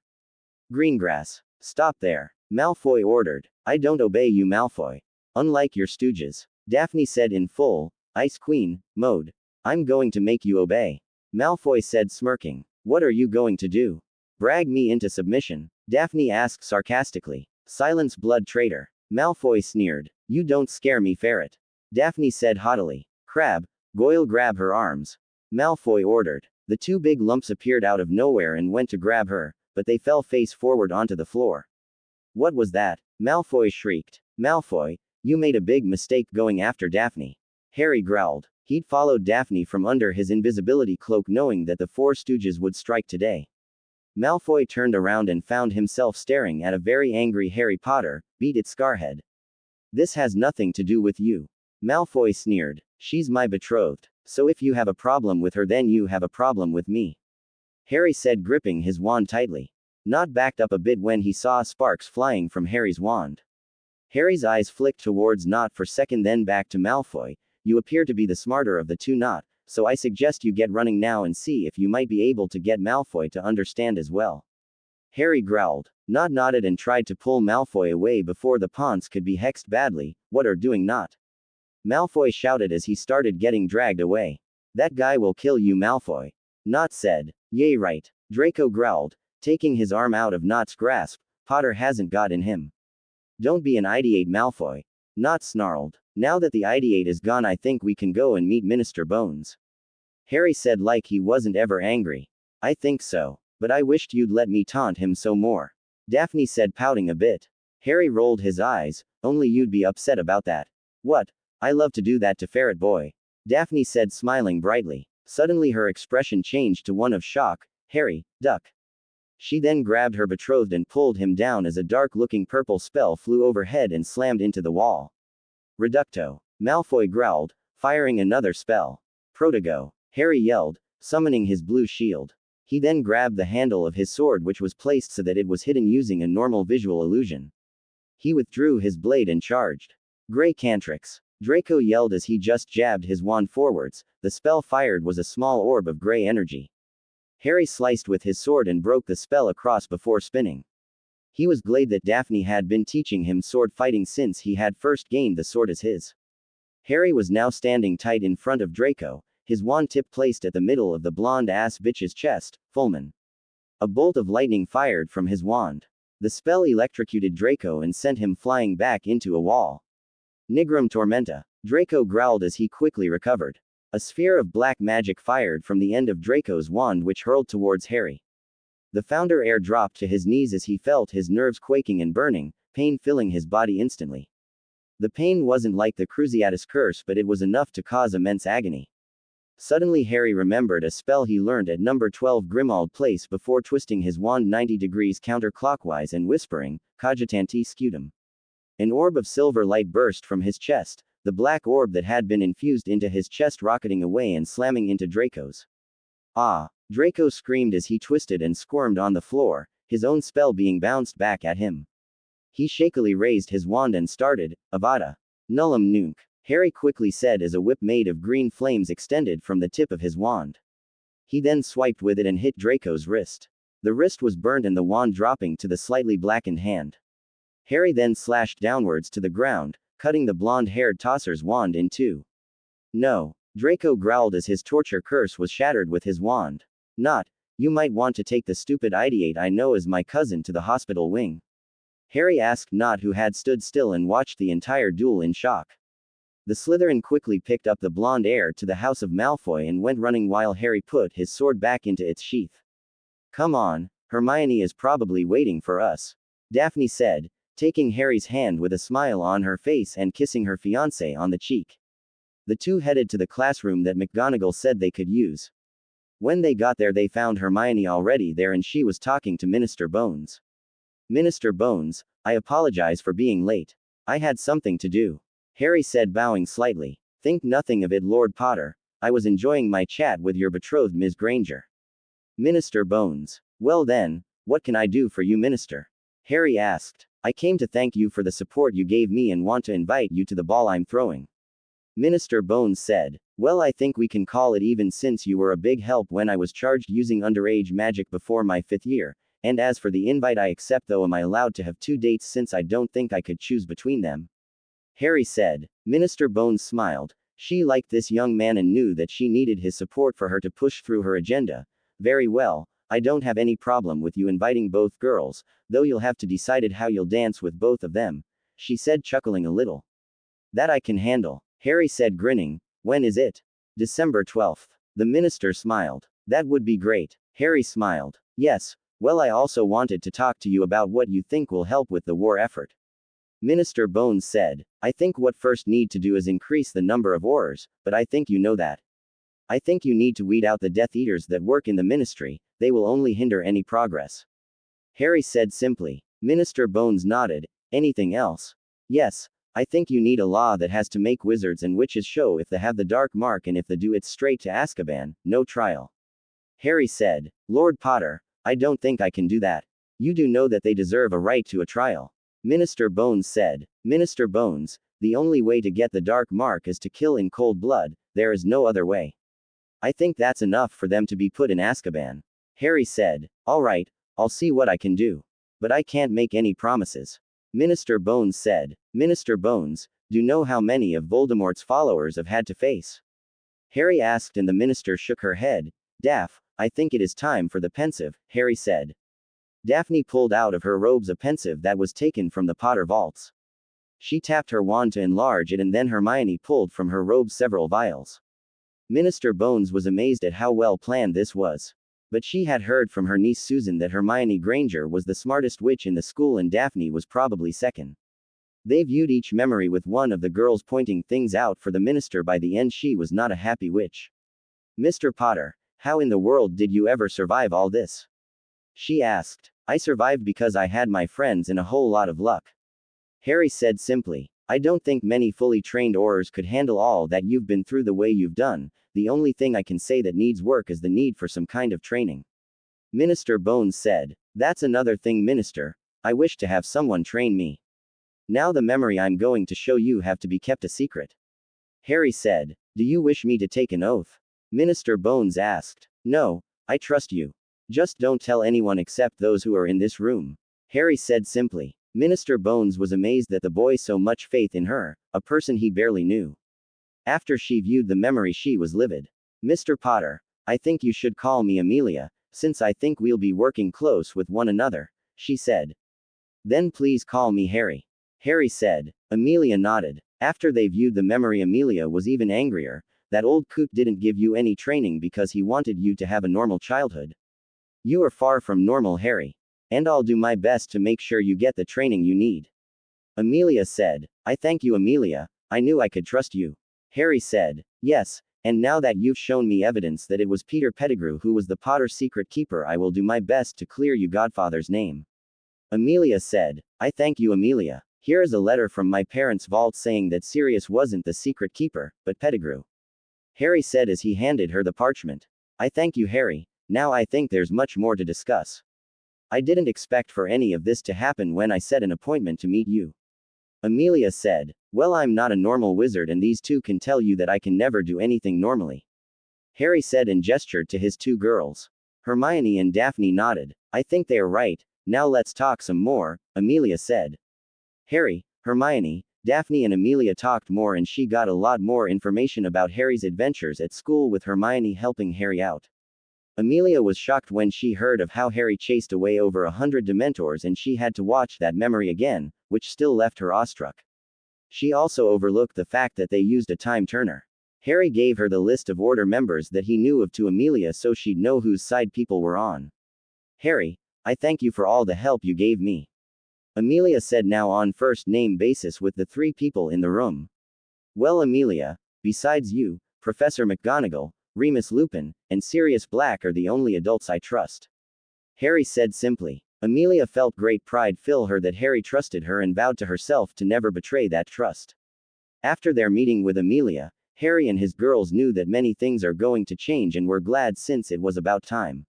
Greengrass. Stop there. Malfoy ordered. I don't obey you, Malfoy. Unlike your stooges. Daphne said in full Ice Queen mode. I'm going to make you obey. Malfoy said, smirking. What are you going to do? Brag me into submission? Daphne asked sarcastically. Silence, blood traitor. Malfoy sneered. You don't scare me, ferret. Daphne said haughtily. Crab, Goyle, grab her arms. Malfoy ordered. The 2 big lumps appeared out of nowhere and went to grab her, but they fell face forward onto the floor. What was that? Malfoy shrieked. Malfoy, you made a big mistake going after Daphne. Harry growled. He'd followed Daphne from under his invisibility cloak, knowing that the 4 Stooges would strike today. Malfoy turned around and found himself staring at a very angry Harry Potter. Beat it, Scarhead. This has nothing to do with you. Malfoy sneered. She's my betrothed. So if you have a problem with her, then you have a problem with me. Harry said, gripping his wand tightly. Nott backed up a bit when he saw sparks flying from Harry's wand. Harry's eyes flicked towards Nott for a second, then back to Malfoy. You appear to be the smarter of the 2, Nott, so I suggest you get running now and see if you might be able to get Malfoy to understand as well. Harry growled. Nott nodded and tried to pull Malfoy away before the Ponce could be hexed badly. What are doing, Nott? Malfoy shouted as he started getting dragged away. That guy will kill you, Malfoy. Nott said. Yay, right. Draco growled, taking his arm out of Nott's grasp. Potter hasn't got in him. Don't be an idiot, Malfoy. Nott snarled. Now that the idiot is gone, I think we can go and meet Minister Bones. Harry said like he wasn't ever angry. I think so. But I wished you'd let me taunt him so more. Daphne said, pouting a bit. Harry rolled his eyes. Only you'd be upset about that. What? I love to do that to Ferret Boy. Daphne said, smiling brightly. Suddenly her expression changed to one of shock. Harry, duck. She then grabbed her betrothed and pulled him down as a dark-looking purple spell flew overhead and slammed into the wall. Reducto. Malfoy growled, firing another spell. Protego. Harry yelled, summoning his blue shield. He then grabbed the handle of his sword, which was placed so that it was hidden using a normal visual illusion. He withdrew his blade and charged. Grey Cantrix. Draco yelled as he just jabbed his wand forwards. The spell fired was a small orb of grey energy. Harry sliced with his sword and broke the spell across before spinning. He was glad that Daphne had been teaching him sword fighting since he had first gained the sword as his. Harry was now standing tight in front of Draco, his wand tip placed at the middle of the blonde-ass bitch's chest. Fulmin. A bolt of lightning fired from his wand. The spell electrocuted Draco and sent him flying back into a wall. Nigrum Tormenta. Draco growled as he quickly recovered. A sphere of black magic fired from the end of Draco's wand, which hurled towards Harry. The Founder Heir dropped to his knees as he felt his nerves quaking and burning, pain filling his body instantly. The pain wasn't like the Cruciatus curse, but it was enough to cause immense agony. Suddenly Harry remembered a spell he learned at number 12 Grimmauld Place before twisting his wand 90 degrees counterclockwise and whispering, Cogitanti Scutum. An orb of silver light burst from his chest, the black orb that had been infused into his chest rocketing away and slamming into Draco's. Ah! Draco screamed as he twisted and squirmed on the floor, his own spell being bounced back at him. He shakily raised his wand and started, Avada. Nullum Nunc. Harry quickly said as a whip made of green flames extended from the tip of his wand. He then swiped with it and hit Draco's wrist. The wrist was burnt and the wand dropping to the slightly blackened hand. Harry then slashed downwards to the ground, cutting the blonde-haired tosser's wand in two. No. Draco growled as his torture curse was shattered with his wand. Not. You might want to take the stupid idiot I know as my cousin to the hospital wing. Harry asked Nott, who had stood still and watched the entire duel in shock. The Slytherin quickly picked up the blonde heir to the house of Malfoy and went running while Harry put his sword back into its sheath. Come on, Hermione is probably waiting for us, Daphne said, taking Harry's hand with a smile on her face and kissing her fiancé on the cheek. The two headed to the classroom that McGonagall said they could use. When they got there, they found Hermione already there and she was talking to Minister Bones. Minister Bones, I apologize for being late. I had something to do. Harry said, bowing slightly. Think nothing of it, Lord Potter. I was enjoying my chat with your betrothed Miss Granger. Minister Bones. Well then, what can I do for you, Minister? Harry asked. I came to thank you for the support you gave me and want to invite you to the ball I'm throwing. Minister Bones said. Well, I think we can call it even since you were a big help when I was charged using underage magic before my 5th year, and as for the invite I accept, though am I allowed to have 2 dates since I don't think I could choose between them? Harry said. Minister Bones smiled. She liked this young man and knew that she needed his support for her to push through her agenda. Very well, I don't have any problem with you inviting both girls, though you'll have to decide how you'll dance with both of them, she said, chuckling a little. That I can handle, Harry said, grinning. When is it? December 12th. The minister smiled. That would be great. Harry smiled. Yes, well, I also wanted to talk to you about what you think will help with the war effort. Minister Bones said. I think what first need to do is increase the number of Aurors, but I think you know that. I think you need to weed out the Death Eaters that work in the ministry, they will only hinder any progress. Harry said simply. Minister Bones nodded. Anything else? Yes, I think you need a law that has to make wizards and witches show if they have the dark mark, and if they do, it's straight to Azkaban, no trial. Harry said. Lord Potter, I don't think I can do that. You do know that they deserve a right to a trial. Minister Bones said. Minister Bones, the only way to get the dark mark is to kill in cold blood, there is no other way. I think that's enough for them to be put in Azkaban. Harry said. All right, I'll see what I can do. But I can't make any promises. Minister Bones said. Minister Bones, do you know how many of Voldemort's followers have had to face? Harry asked, and the minister shook her head. Daff, I think it is time for the pensive, Harry said. Daphne pulled out of her robes a pensive that was taken from the Potter vaults. She tapped her wand to enlarge it, and then Hermione pulled from her robe several vials. Minister Bones was amazed at how well planned this was. But she had heard from her niece Susan that Hermione Granger was the smartest witch in the school and Daphne was probably second. They viewed each memory with one of the girls pointing things out for the minister. By the end, she was not a happy witch. Mr. Potter, how in the world did you ever survive all this? She asked. I survived because I had my friends and a whole lot of luck. Harry said simply. I don't think many fully trained Aurors could handle all that you've been through the way you've done. The only thing I can say that needs work is the need for some kind of training. Minister Bones said. That's another thing, Minister. I wish to have someone train me. Now the memory I'm going to show you have to be kept a secret. Harry said. Do you wish me to take an oath? Minister Bones asked. No, I trust you. Just don't tell anyone except those who are in this room. Harry said simply. Minister Bones was amazed that the boy so much faith in her, a person he barely knew. After she viewed the memory, she was livid. Mr. Potter, I think you should call me Amelia, since I think we'll be working close with one another, she said. Then please call me Harry. Harry said. Amelia nodded. After they viewed the memory, Amelia was even angrier. That old coot didn't give you any training because he wanted you to have a normal childhood. You are far from normal, Harry. And I'll do my best to make sure you get the training you need. Amelia said. I thank you, Amelia. I knew I could trust you. Harry said. Yes, and now that you've shown me evidence that it was Peter Pettigrew who was the Potter's secret keeper, I will do my best to clear you Godfather's name. Amelia said. I thank you, Amelia. Here is a letter from my parents' vault saying that Sirius wasn't the secret keeper, but Pettigrew. Harry said as he handed her the parchment. I thank you, Harry. Now I think there's much more to discuss. I didn't expect for any of this to happen when I set an appointment to meet you. Amelia said. Well, I'm not a normal wizard, and these two can tell you that I can never do anything normally. Harry said and gestured to his 2 girls. Hermione and Daphne nodded. I think they are right. Now let's talk some more, Amelia said. Harry, Hermione, Daphne and Amelia talked more, and she got a lot more information about Harry's adventures at school, with Hermione helping Harry out. Amelia was shocked when she heard of how Harry chased away over 100 Dementors, and she had to watch that memory again, which still left her awestruck. She also overlooked the fact that they used a time turner. Harry gave her the list of Order members that he knew of to Amelia so she'd know whose side people were on. Harry, I thank you for all the help you gave me. Amelia said, now on first name basis with the 3 people in the room. Well, Amelia, Besides you, Professor McGonagall, Remus Lupin, and Sirius Black are the only adults I trust. Harry said simply. Amelia felt great pride fill her that Harry trusted her and vowed to herself to never betray that trust. After their meeting with Amelia, Harry and his girls knew that many things are going to change and were glad since it was about time.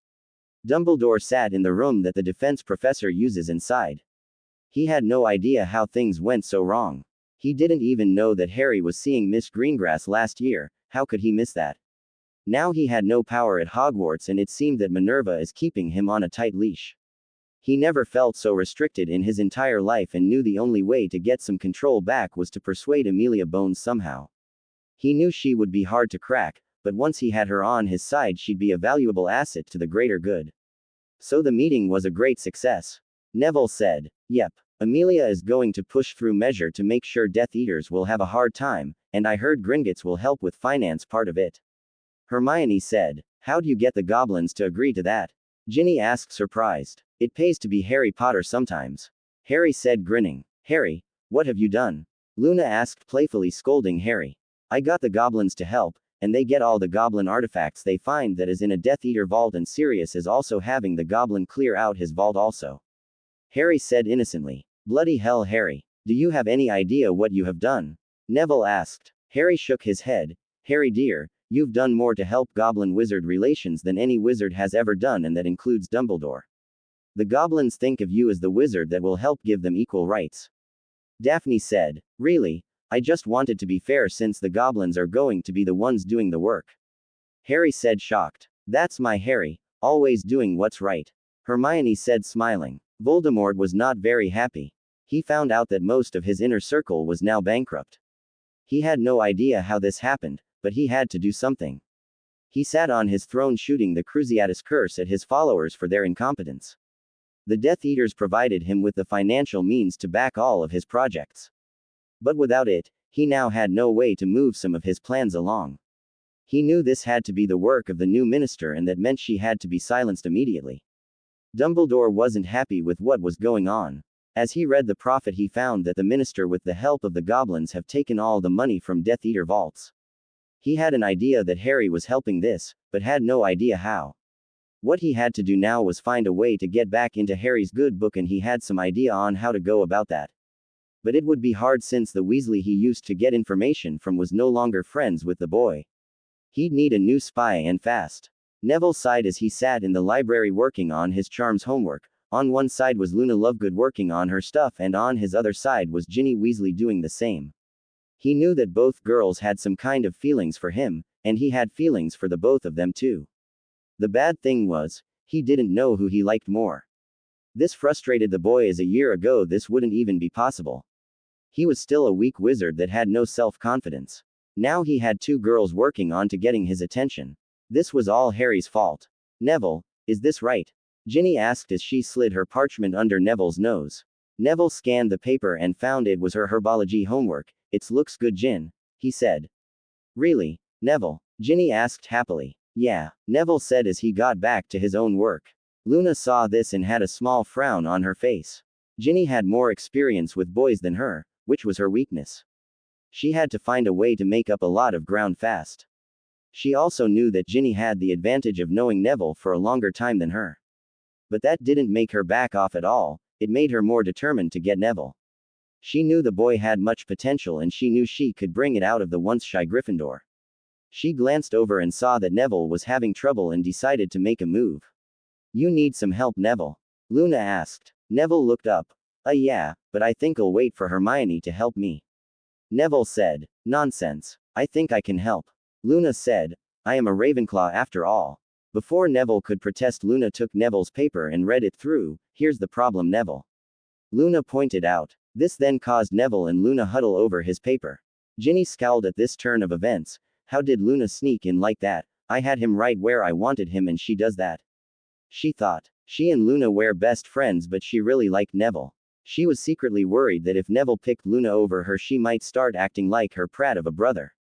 Dumbledore sat in the room that the defense professor uses inside. He had no idea how things went so wrong. He didn't even know that Harry was seeing Miss Greengrass last year. How could he miss that? Now he had no power at Hogwarts and it seemed that Minerva is keeping him on a tight leash. He never felt so restricted in his entire life and knew the only way to get some control back was to persuade Amelia Bones somehow. He knew she would be hard to crack, but once he had her on his side she'd be a valuable asset to the greater good. So the meeting was a great success. Neville said. Yep. Amelia is going to push through measure to make sure Death Eaters will have a hard time, and I heard Gringotts will help with finance part of it. Hermione said. How'd you get the goblins to agree to that? Ginny asked surprised. It pays to be Harry Potter sometimes. Harry said grinning. Harry, what have you done? Luna asked playfully scolding Harry. I got the goblins to help, and they get all the goblin artifacts they find that is in a Death Eater vault and Sirius is also having the goblin clear out his vault also. Harry said innocently. Bloody hell Harry. Do you have any idea what you have done? Neville asked. Harry shook his head. Harry dear, you've done more to help goblin-wizard relations than any wizard has ever done and that includes Dumbledore. The goblins think of you as the wizard that will help give them equal rights. Daphne said. Really? I just wanted to be fair since the goblins are going to be the ones doing the work. Harry said shocked. That's my Harry, always doing what's right. Hermione said smiling. Voldemort was not very happy. He found out that most of his inner circle was now bankrupt. He had no idea how this happened, but he had to do something. He sat on his throne shooting the Cruciatus curse at his followers for their incompetence. The Death Eaters provided him with the financial means to back all of his projects. But without it, he now had no way to move some of his plans along. He knew this had to be the work of the new minister and that meant she had to be silenced immediately. Dumbledore wasn't happy with what was going on. As he read the prophet he found that the minister with the help of the goblins have taken all the money from Death Eater vaults. He had an idea that Harry was helping this, but had no idea how. What he had to do now was find a way to get back into Harry's good book and he had some idea on how to go about that. But it would be hard since the Weasley he used to get information from was no longer friends with the boy. He'd need a new spy and fast. Neville sighed as he sat in the library working on his charms homework. On one side was Luna Lovegood working on her stuff and on his other side was Ginny Weasley doing the same. He knew that both girls had some kind of feelings for him, and he had feelings for the both of them too. The bad thing was, he didn't know who he liked more. This frustrated the boy as a year ago this wouldn't even be possible. He was still a weak wizard that had no self-confidence. Now he had two girls working on to getting his attention. This was all Harry's fault. Neville, is this right? Ginny asked as she slid her parchment under Neville's nose. Neville scanned the paper and found it was her herbology homework. It looks good Gin, he said. Really, Neville? Ginny asked happily. Yeah, Neville said as he got back to his own work. Luna saw this and had a small frown on her face. Ginny had more experience with boys than her, which was her weakness. She had to find a way to make up a lot of ground fast. She also knew that Ginny had the advantage of knowing Neville for a longer time than her. But that didn't make her back off at all, it made her more determined to get Neville. She knew the boy had much potential and she knew she could bring it out of the once shy Gryffindor. She glanced over and saw that Neville was having trouble and decided to make a move. You need some help, Neville? Luna asked. Neville looked up. Yeah, but I think I'll wait for Hermione to help me. Neville said. Nonsense. I think I can help. Luna said. I am a Ravenclaw after all. Before Neville could protest, Luna took Neville's paper and read it through. Here's the problem, Neville. Luna pointed out. This then caused Neville and Luna huddle over his paper. Ginny scowled at this turn of events. How did Luna sneak in like that? I had him right where I wanted him and she does that. She thought. She and Luna were best friends but she really liked Neville. She was secretly worried that if Neville picked Luna over her she might start acting like her prat of a brother.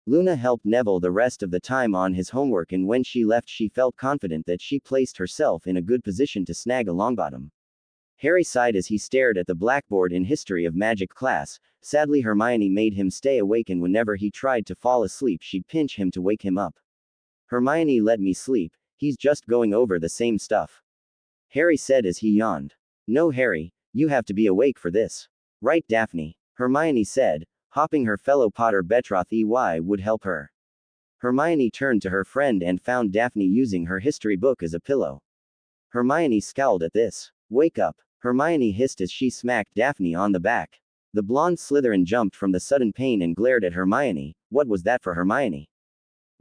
Luna helped Neville the rest of the time on his homework and when she left she felt confident that she placed herself in a good position to snag a Longbottom. Harry sighed as he stared at the blackboard in History of Magic class. Sadly, Hermione made him stay awake, and whenever he tried to fall asleep, she'd pinch him to wake him up. Hermione, let me sleep, he's just going over the same stuff, Harry said as he yawned. No, Harry, you have to be awake for this. Right, Daphne? Hermione said, hoping her fellow Potter betroth would help her. Hermione turned to her friend and found Daphne using her history book as a pillow. Hermione scowled at this. Wake up, Hermione hissed as she smacked Daphne on the back. The blonde Slytherin jumped from the sudden pain and glared at Hermione. What was that for Hermione?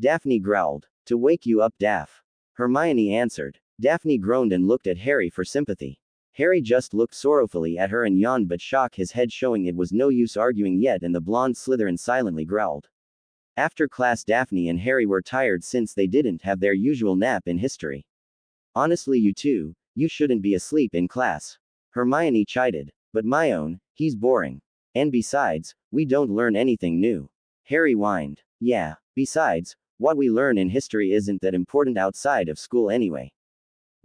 Daphne growled. To wake you up, Daph. Hermione answered. Daphne groaned and looked at Harry for sympathy. Harry just looked sorrowfully at her and yawned but shook his head, showing it was no use arguing yet, and the blonde Slytherin silently growled. After class, Daphne and Harry were tired since they didn't have their usual nap in history. Honestly, you two, you shouldn't be asleep in class, Hermione chided. But my own, he's boring. And besides, we don't learn anything new, Harry whined. Yeah, besides, what we learn in history isn't that important outside of school anyway,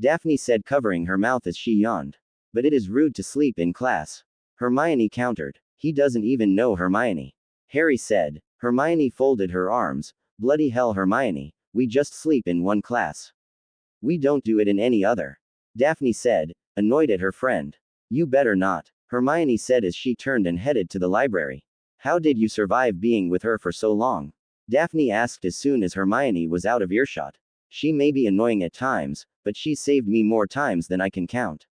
Daphne said, covering her mouth as she yawned. But it is rude to sleep in class, Hermione countered. He doesn't even know Hermione, Harry said. Hermione folded her arms. Bloody hell, Hermione, we just sleep in one class. We don't do it in any other, Daphne said, annoyed at her friend. You better not, Hermione said as she turned and headed to the library. How did you survive being with her for so long? Daphne asked as soon as Hermione was out of earshot. She may be annoying at times, but she's saved me more times than I can count,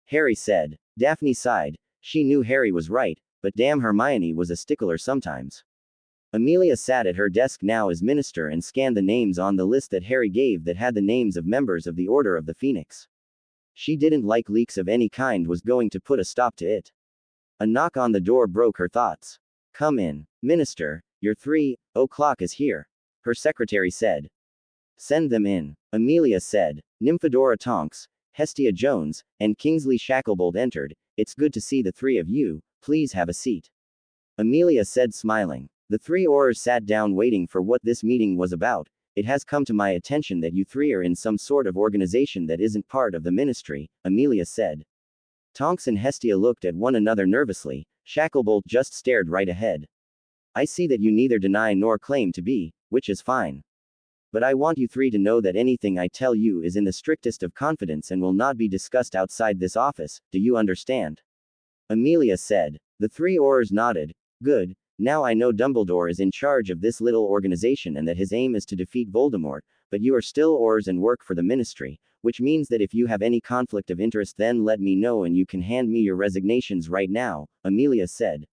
Harry said. Daphne sighed. She knew Harry was right, but damn, Hermione was a stickler sometimes. Amelia sat at her desk now as minister and scanned the names on the list that Harry gave that had the names of members of the Order of the Phoenix. She didn't like leaks of any kind, was going to put a stop to it. A knock on the door broke her thoughts. Come in, Minister, your 3:00 is here, her secretary said. Send them in, Amelia said. Nymphadora Tonks, Hestia Jones, and Kingsley Shacklebolt entered. It's good to see the three of you, please have a seat, Amelia said, smiling. The three Aurors sat down, waiting for what this meeting was about. It has come to my attention that you three are in some sort of organization that isn't part of the ministry, Amelia said. Tonks and Hestia looked at one another nervously. Shacklebolt just stared right ahead. I see that you neither deny nor claim to be, which is fine. But I want you three to know that anything I tell you is in the strictest of confidence and will not be discussed outside this office, do you understand? Amelia said. The three Aurors nodded. Good. Now I know Dumbledore is in charge of this little organization and that his aim is to defeat Voldemort, but you are still Aurors and work for the ministry, which means that if you have any conflict of interest, then let me know and you can hand me your resignations right now, Amelia said.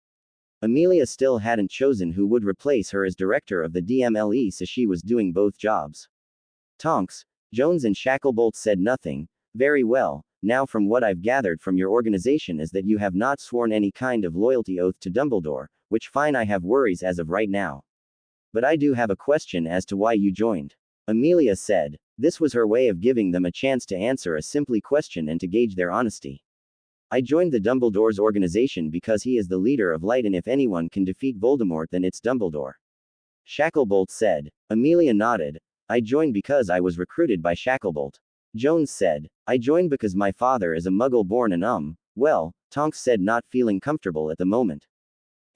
Amelia still hadn't chosen who would replace her as director of the DMLE, so she was doing both jobs. Tonks, Jones and Shacklebolt said nothing. Very well. Now from what I've gathered from your organization is that you have not sworn any kind of loyalty oath to Dumbledore, which fine, I have worries as of right now. But I do have a question as to why you joined, Amelia said. This was her way of giving them a chance to answer a simple question and to gauge their honesty. I joined the Dumbledore's organization because he is the leader of light, and if anyone can defeat Voldemort then it's Dumbledore, Shacklebolt said. Amelia nodded. I joined because I was recruited by Shacklebolt, Jones said. I joined because my father is a Muggle born and well, Tonks said, not feeling comfortable at the moment.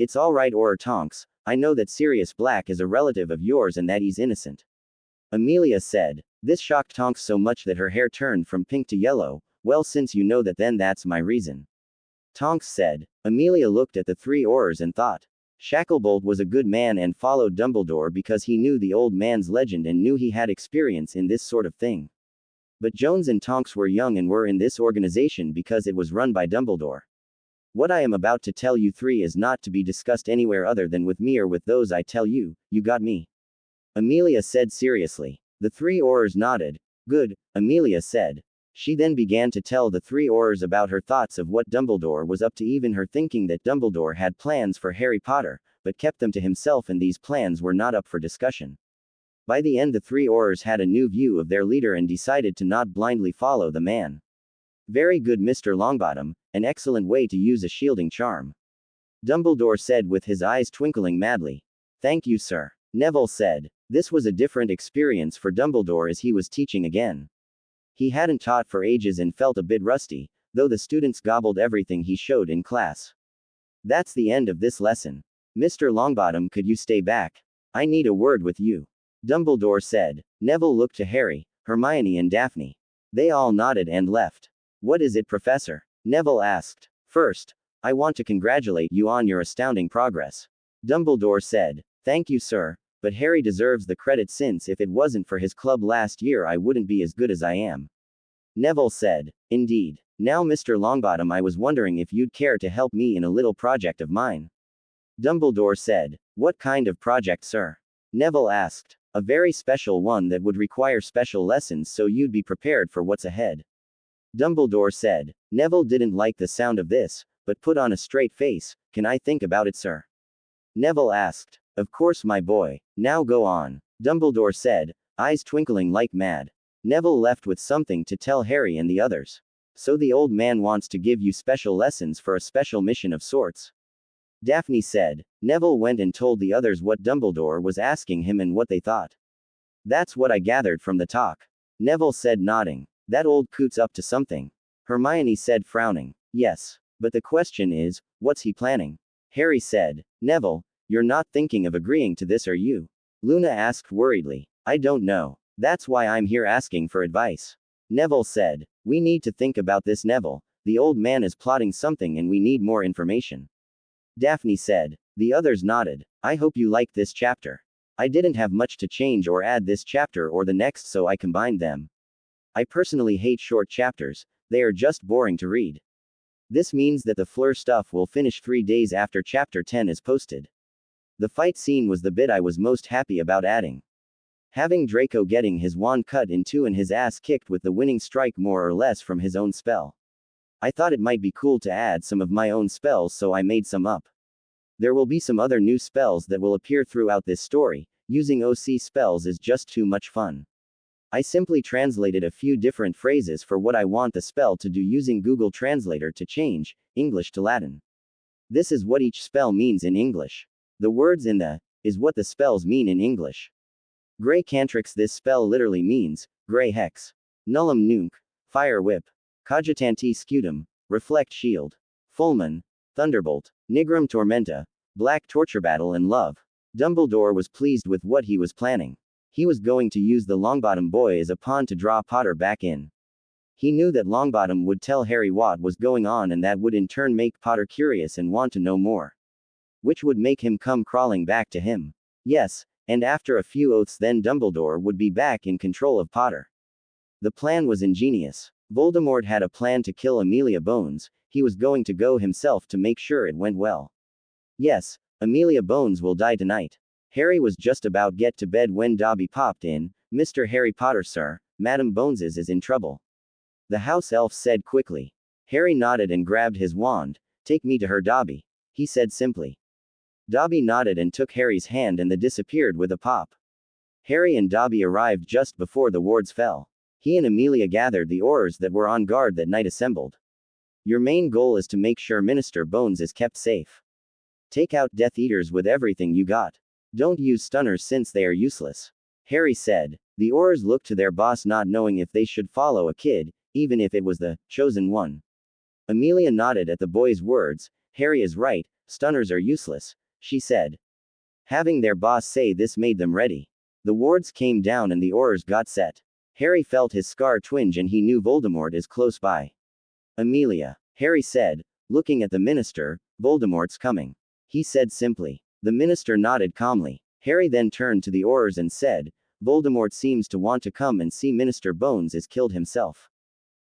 It's all right, or Tonks, I know that Sirius Black is a relative of yours and that he's innocent, Amelia said. This shocked Tonks so much that her hair turned from pink to yellow. Well, since you know that, then that's my reason, Tonks said. Amelia looked at the three Aurors and thought. Shacklebolt was a good man and followed Dumbledore because he knew the old man's legend and knew he had experience in this sort of thing. But Jones and Tonks were young and were in this organization because it was run by Dumbledore. What I am about to tell you three is not to be discussed anywhere other than with me or with those I tell you, you got me? Amelia said seriously. The three Aurors nodded. Good, Amelia said. She then began to tell the three Aurors about her thoughts of what Dumbledore was up to, even her thinking that Dumbledore had plans for Harry Potter, but kept them to himself and these plans were not up for discussion. By the end the three Aurors had a new view of their leader and decided to not blindly follow the man. Very good, Mr. Longbottom, an excellent way to use a shielding charm, Dumbledore said with his eyes twinkling madly. Thank you, sir, Neville said. This was a different experience for Dumbledore as he was teaching again. He hadn't taught for ages and felt a bit rusty, though the students gobbled everything he showed in class. That's the end of this lesson. Mr. Longbottom, could you stay back? I need a word with you. Dumbledore said. Neville looked to Harry, Hermione and Daphne. They all nodded and left. What is it, Professor? Neville asked. First, I want to congratulate you on your astounding progress. Dumbledore said. Thank you, sir, but Harry deserves the credit since if it wasn't for his club last year I wouldn't be as good as I am. Neville said. Indeed. Now, Mr. Longbottom, I was wondering if you'd care to help me in a little project of mine. Dumbledore said. What kind of project, sir? Neville asked. A very special one that would require special lessons so you'd be prepared for what's ahead. Dumbledore said. Neville didn't like the sound of this, but put on a straight face. Can I think about it, sir? Neville asked. Of course, my boy. Now go on. Dumbledore said, eyes twinkling like mad. Neville left with something to tell Harry and the others. So the old man wants to give you special lessons for a special mission of sorts. Daphne said. Neville went and told the others what Dumbledore was asking him and what they thought. That's what I gathered from the talk. Neville said, nodding. That old coot's up to something. Hermione said, frowning. Yes. But the question is, what's he planning? Harry said. Neville, you're not thinking of agreeing to this, are you? Luna asked worriedly. I don't know. That's why I'm here asking for advice. Neville said. We need to think about this, Neville. The old man is plotting something and we need more information. Daphne said. The others nodded. I hope you liked this chapter. I didn't have much to change or add this chapter or the next, so I combined them. I personally hate short chapters, they are just boring to read. This means that the Fleur stuff will finish 3 days after chapter 10 is posted. The fight scene was the bit I was most happy about adding. Having Draco getting his wand cut in two and his ass kicked with the winning strike more or less from his own spell. I thought it might be cool to add some of my own spells, so I made some up. There will be some other new spells that will appear throughout this story. Using OC spells is just too much fun. I simply translated a few different phrases for what I want the spell to do using Google Translator to change English to Latin. This is what each spell means in English. The words in the is what the spells mean in English. Grey Cantrix. This spell literally means Grey Hex. Nullum Nunc, Fire Whip. Cogitanti Scutum, Reflect Shield. Fulmen, Thunderbolt. Nigrum Tormenta, Black Torture Battle and Love. Dumbledore was pleased with what he was planning. He was going to use the Longbottom boy as a pawn to draw Potter back in. He knew that Longbottom would tell Harry what was going on, and that would in turn make Potter curious and want to know more. Which would make him come crawling back to him. Yes, and after a few oaths then Dumbledore would be back in control of Potter. The plan was ingenious. Voldemort had a plan to kill Amelia Bones. He was going to go himself to make sure it went well. Yes, Amelia Bones will die tonight. Harry was just about get to bed when Dobby popped in. Mr. Harry Potter, sir, Madam Boneses is in trouble. The house elf said quickly. Harry nodded and grabbed his wand. Take me to her, Dobby, he said simply. Dobby nodded and took Harry's hand, and they disappeared with a pop. Harry and Dobby arrived just before the wards fell. He and Amelia gathered the Aurors that were on guard that night assembled. Your main goal is to make sure Minister Bones is kept safe. Take out Death Eaters with everything you got. Don't use stunners since they are useless. Harry said. The Aurors looked to their boss, not knowing if they should follow a kid, even if it was the chosen one. Amelia nodded at the boy's words. Harry is right, stunners are useless, she said. Having their boss say this made them ready. The wards came down and the Aurors got set. Harry felt his scar twinge and he knew Voldemort is close by. Amelia, Harry said, looking at the minister, Voldemort's coming. He said simply. The minister nodded calmly. Harry then turned to the Aurors and said, Voldemort seems to want to come and see Minister Bones is killed himself.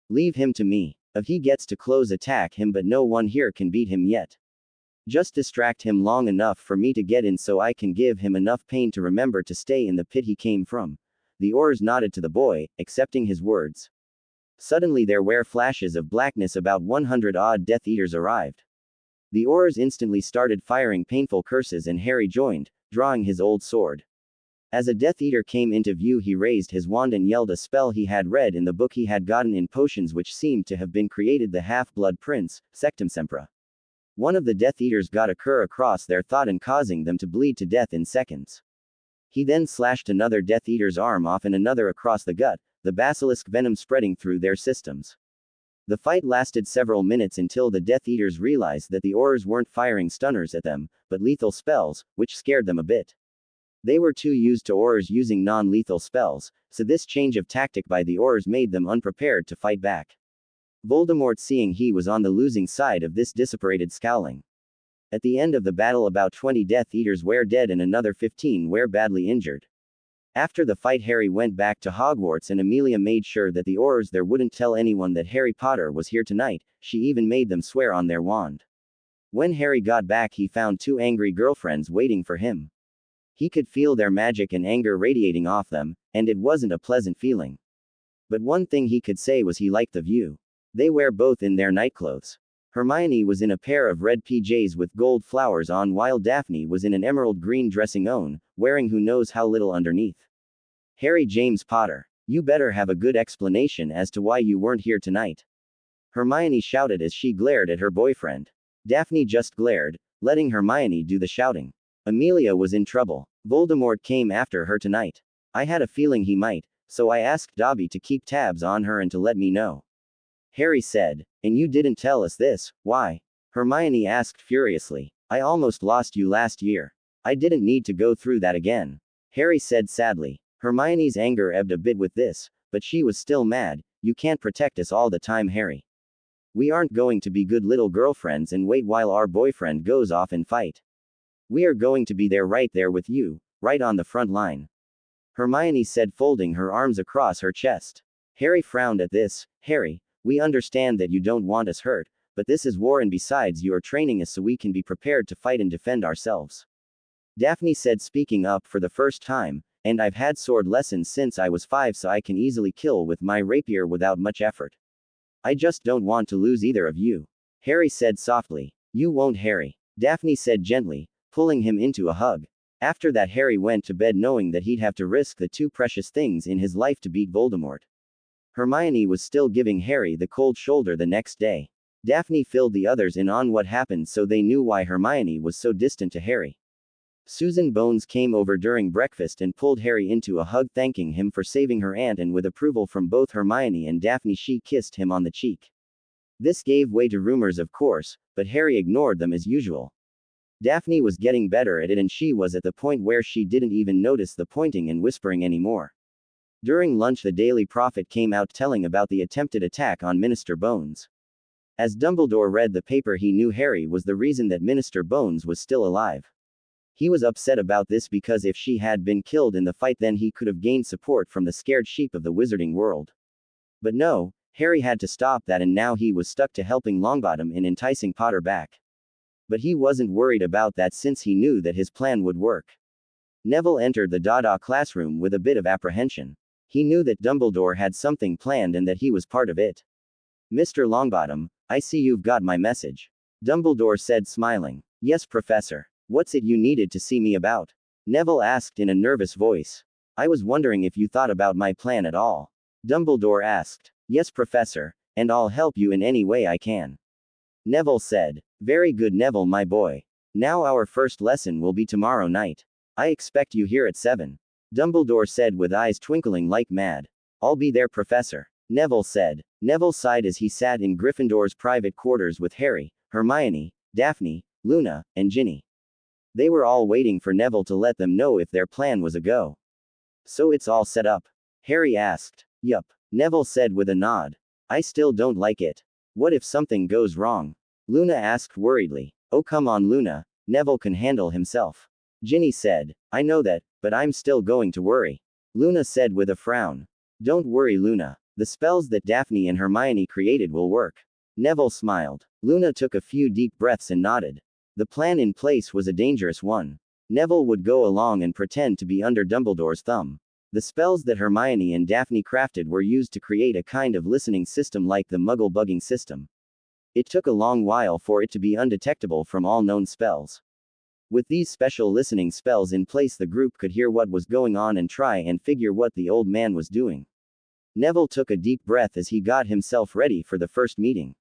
Leave him to me. If he gets to close, attack him, but no one here can beat him yet. Just distract him long enough for me to get in so I can give him enough pain to remember to stay in the pit he came from. The Aurors nodded to the boy, accepting his words. Suddenly there were flashes of blackness. About 100-odd Death Eaters arrived. The Aurors instantly started firing painful curses and Harry joined, drawing his old sword. As a Death Eater came into view, he raised his wand and yelled a spell he had read in the book he had gotten in potions, which seemed to have been created the Half-Blood Prince, Sectum Sempra. One of the Death Eaters got a cur across their throat and causing them to bleed to death in seconds. He then slashed another Death Eater's arm off and another across the gut, the basilisk venom spreading through their systems. The fight lasted several minutes until the Death Eaters realized that the Aurors weren't firing stunners at them, but lethal spells, which scared them a bit. They were too used to Aurors using non-lethal spells, so this change of tactic by the Aurors made them unprepared to fight back. Voldemort, seeing he was on the losing side of this, dissipated, scowling. At the end of the battle, about 20 Death Eaters were dead and another 15 were badly injured. After the fight, Harry went back to Hogwarts and Amelia made sure that the Aurors there wouldn't tell anyone that Harry Potter was here tonight. She even made them swear on their wand. When Harry got back, he found two angry girlfriends waiting for him. He could feel their magic and anger radiating off them, and it wasn't a pleasant feeling. But one thing he could say was he liked the view. They were both in their nightclothes. Hermione was in a pair of red PJs with gold flowers on, while Daphne was in an emerald green dressing gown, wearing who knows how little underneath. Harry James Potter, you better have a good explanation as to why you weren't here tonight. Hermione shouted as she glared at her boyfriend. Daphne just glared, letting Hermione do the shouting. Amelia was in trouble. Voldemort came after her tonight. I had a feeling he might, so I asked Dobby to keep tabs on her and to let me know. Harry said. And you didn't tell us this, why? Hermione asked furiously. I almost lost you last year. I didn't need to go through that again. Harry said sadly. Hermione's anger ebbed a bit with this, but she was still mad. You can't protect us all the time, Harry. We aren't going to be good little girlfriends and wait while our boyfriend goes off and fight. We are going to be there, right there with you, right on the front line. Hermione said, folding her arms across her chest. Harry frowned at this. Harry, we understand that you don't want us hurt, but this is war, and besides, you are training us so we can be prepared to fight and defend ourselves. Daphne said, speaking up for the first time. And I've had sword lessons since I was 5, so I can easily kill with my rapier without much effort. I just don't want to lose either of you. Harry said softly. You won't, Harry. Daphne said gently, pulling him into a hug. After that, Harry went to bed knowing that he'd have to risk the two precious things in his life to beat Voldemort. Hermione was still giving Harry the cold shoulder the next day. Daphne filled the others in on what happened so they knew why Hermione was so distant to Harry. Susan Bones came over during breakfast and pulled Harry into a hug, thanking him for saving her aunt, and with approval from both Hermione and Daphne, she kissed him on the cheek. This gave way to rumors, of course, but Harry ignored them as usual. Daphne was getting better at it, and she was at the point where she didn't even notice the pointing and whispering anymore. During lunch, the Daily Prophet came out telling about the attempted attack on Minister Bones. As Dumbledore read the paper, he knew Harry was the reason that Minister Bones was still alive. He was upset about this because if she had been killed in the fight, then he could have gained support from the scared sheep of the wizarding world. But no, Harry had to stop that, and now he was stuck to helping Longbottom in enticing Potter back. But he wasn't worried about that since he knew that his plan would work. Neville entered the Dada classroom with a bit of apprehension. He knew that Dumbledore had something planned and that he was part of it. Mr. Longbottom, I see you've got my message. Dumbledore said, smiling. Yes, Professor. What's it you needed to see me about? Neville asked in a nervous voice. I was wondering if you thought about my plan at all. Dumbledore asked. Yes, Professor, and I'll help you in any way I can. Neville said. Very good, Neville, my boy. Now our first lesson will be tomorrow night. I expect you here at 7. Dumbledore said with eyes twinkling like mad. I'll be there, Professor. Neville said. Neville sighed as he sat in Gryffindor's private quarters with Harry, Hermione, Daphne, Luna, and Ginny. They were all waiting for Neville to let them know if their plan was a go. So it's all set up? Harry asked. Yup. Neville said with a nod. I still don't like it. What if something goes wrong? Luna asked worriedly. Oh, come on, Luna. Neville can handle himself. Ginny said. I know that, but I'm still going to worry. Luna said with a frown. Don't worry, Luna. The spells that Daphne and Hermione created will work. Neville smiled. Luna took a few deep breaths and nodded. The plan in place was a dangerous one. Neville would go along and pretend to be under Dumbledore's thumb. The spells that Hermione and Daphne crafted were used to create a kind of listening system like the Muggle bugging system. It took a long while for it to be undetectable from all known spells. With these special listening spells in place, the group could hear what was going on and try and figure what the old man was doing. Neville took a deep breath as he got himself ready for the first meeting.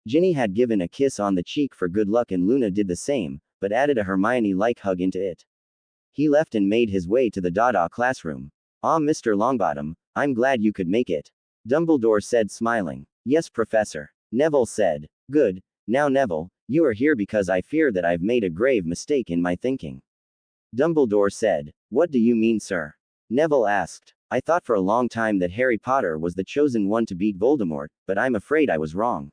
Ginny had given a kiss on the cheek for good luck, and Luna did the same, but added a Hermione-like hug into it. He left and made his way to the Dada classroom. Ah, Mr. Longbottom, I'm glad you could make it. Dumbledore said, smiling. Yes, Professor. Neville said. Good. Now, Neville, you are here because I fear that I've made a grave mistake in my thinking. Dumbledore said. What do you mean, sir? Neville asked. I thought for a long time that Harry Potter was the chosen one to beat Voldemort, but I'm afraid I was wrong.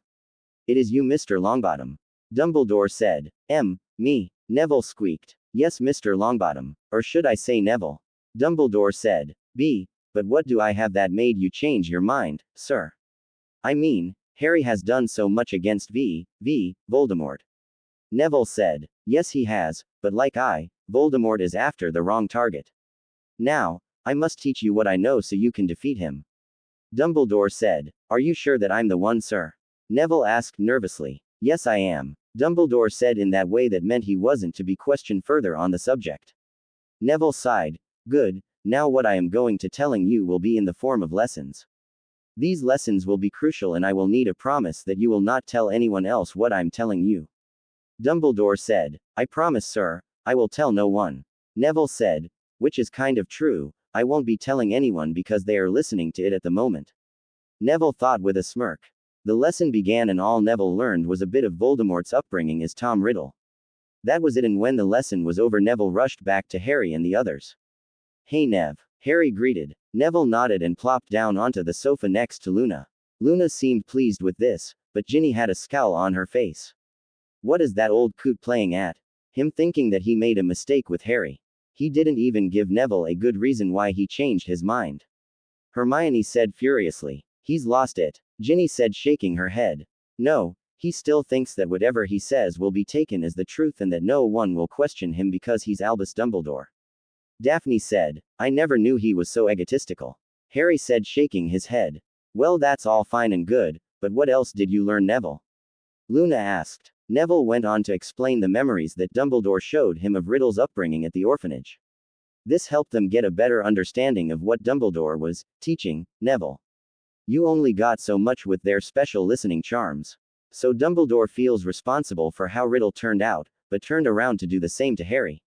It is you, Mr. Longbottom. Dumbledore said. Me. Neville squeaked. Yes, Mr. Longbottom. Or should I say Neville? Dumbledore said. But what do I have that made you change your mind, sir? I mean, Harry has done so much against Voldemort. Neville said. Yes, he has, but like Voldemort is after the wrong target. Now, I must teach you what I know so you can defeat him. Dumbledore said. Are you sure that I'm the one, sir? Neville asked nervously. Yes, I am. Dumbledore said in that way that meant he wasn't to be questioned further on the subject. Neville sighed. Good, now what I am going to telling you will be in the form of lessons. These lessons will be crucial and I will need a promise that you will not tell anyone else what I'm telling you. Dumbledore said. I promise, sir, I will tell no one. Neville said. Which is kind of true, I won't be telling anyone because they are listening to it at the moment. Neville thought with a smirk. The lesson began and all Neville learned was a bit of Voldemort's upbringing as Tom Riddle. That was it, and when the lesson was over Neville rushed back to Harry and the others. Hey Nev. Harry greeted. Neville nodded and plopped down onto the sofa next to Luna. Luna seemed pleased with this, but Ginny had a scowl on her face. What is that old coot playing at? Him thinking that he made a mistake with Harry. He didn't even give Neville a good reason why he changed his mind. Hermione said furiously. He's lost it. Ginny said, shaking her head. No, he still thinks that whatever he says will be taken as the truth and that no one will question him because he's Albus Dumbledore. Daphne said. I never knew he was so egotistical. Harry said, shaking his head. Well, that's all fine and good, but what else did you learn, Neville? Luna asked. Neville went on to explain the memories that Dumbledore showed him of Riddle's upbringing at the orphanage. This helped them get a better understanding of what Dumbledore was teaching Neville. You only got so much with their special listening charms. So Dumbledore feels responsible for how Riddle turned out, but turned around to do the same to Harry.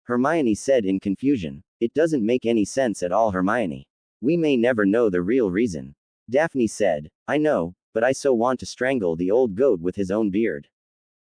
Hermione said in confusion. It doesn't make any sense at all, Hermione. We may never know the real reason. Daphne said. I know, but I so want to strangle the old goat with his own beard.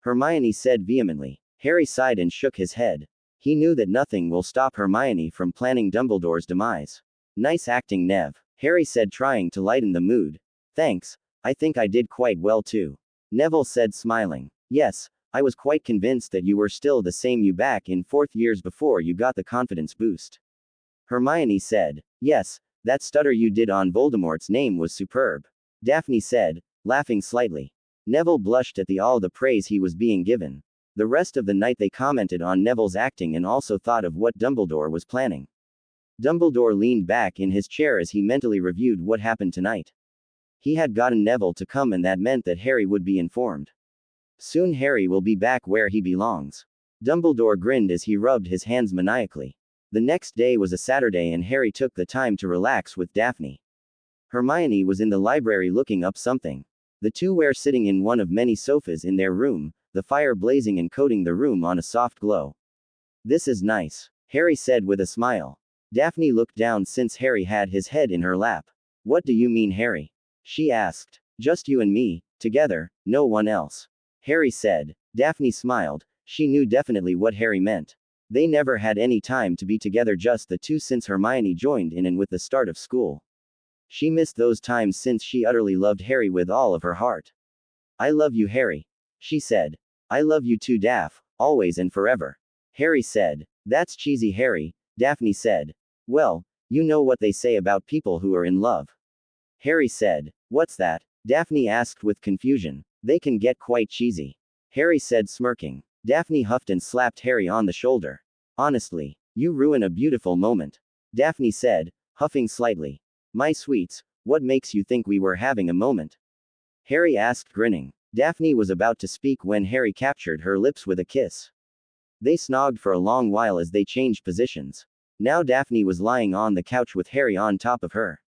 Hermione said vehemently. Harry sighed and shook his head. He knew that nothing will stop Hermione from planning Dumbledore's demise. Nice acting, Nev. Harry said, trying to lighten the mood. Thanks, I think I did quite well too. Neville said, smiling. Yes, I was quite convinced that you were still the same you back in 4th years before you got the confidence boost. Hermione said. Yes, that stutter you did on Voldemort's name was superb. Daphne said, laughing slightly. Neville blushed at all the praise he was being given. The rest of the night they commented on Neville's acting and also thought of what Dumbledore was planning. Dumbledore leaned back in his chair as he mentally reviewed what happened tonight. He had gotten Neville to come and that meant that Harry would be informed. Soon Harry will be back where he belongs. Dumbledore grinned as he rubbed his hands maniacally. The next day was a Saturday and Harry took the time to relax with Daphne. Hermione was in the library looking up something. The two were sitting in one of many sofas in their room, the fire blazing and coating the room on a soft glow. This is nice, Harry said with a smile. Daphne looked down since Harry had his head in her lap. What do you mean, Harry? She asked. Just you and me, together, no one else. Harry said. Daphne smiled. She knew definitely what Harry meant. They never had any time to be together, just the two, since Hermione joined in and with the start of school. She missed those times since she utterly loved Harry with all of her heart. I love you, Harry. She said. I love you too, Daph, always and forever. Harry said. That's cheesy, Harry, Daphne said. Well, you know what they say about people who are in love. Harry said. What's that? Daphne asked with confusion. They can get quite cheesy. Harry said, smirking. Daphne huffed and slapped Harry on the shoulder. Honestly, you ruin a beautiful moment. Daphne said, huffing slightly. My sweets, what makes you think we were having a moment? Harry asked, grinning. Daphne was about to speak when Harry captured her lips with a kiss. They snogged for a long while as they changed positions. Now Daphne was lying on the couch with Harry on top of her.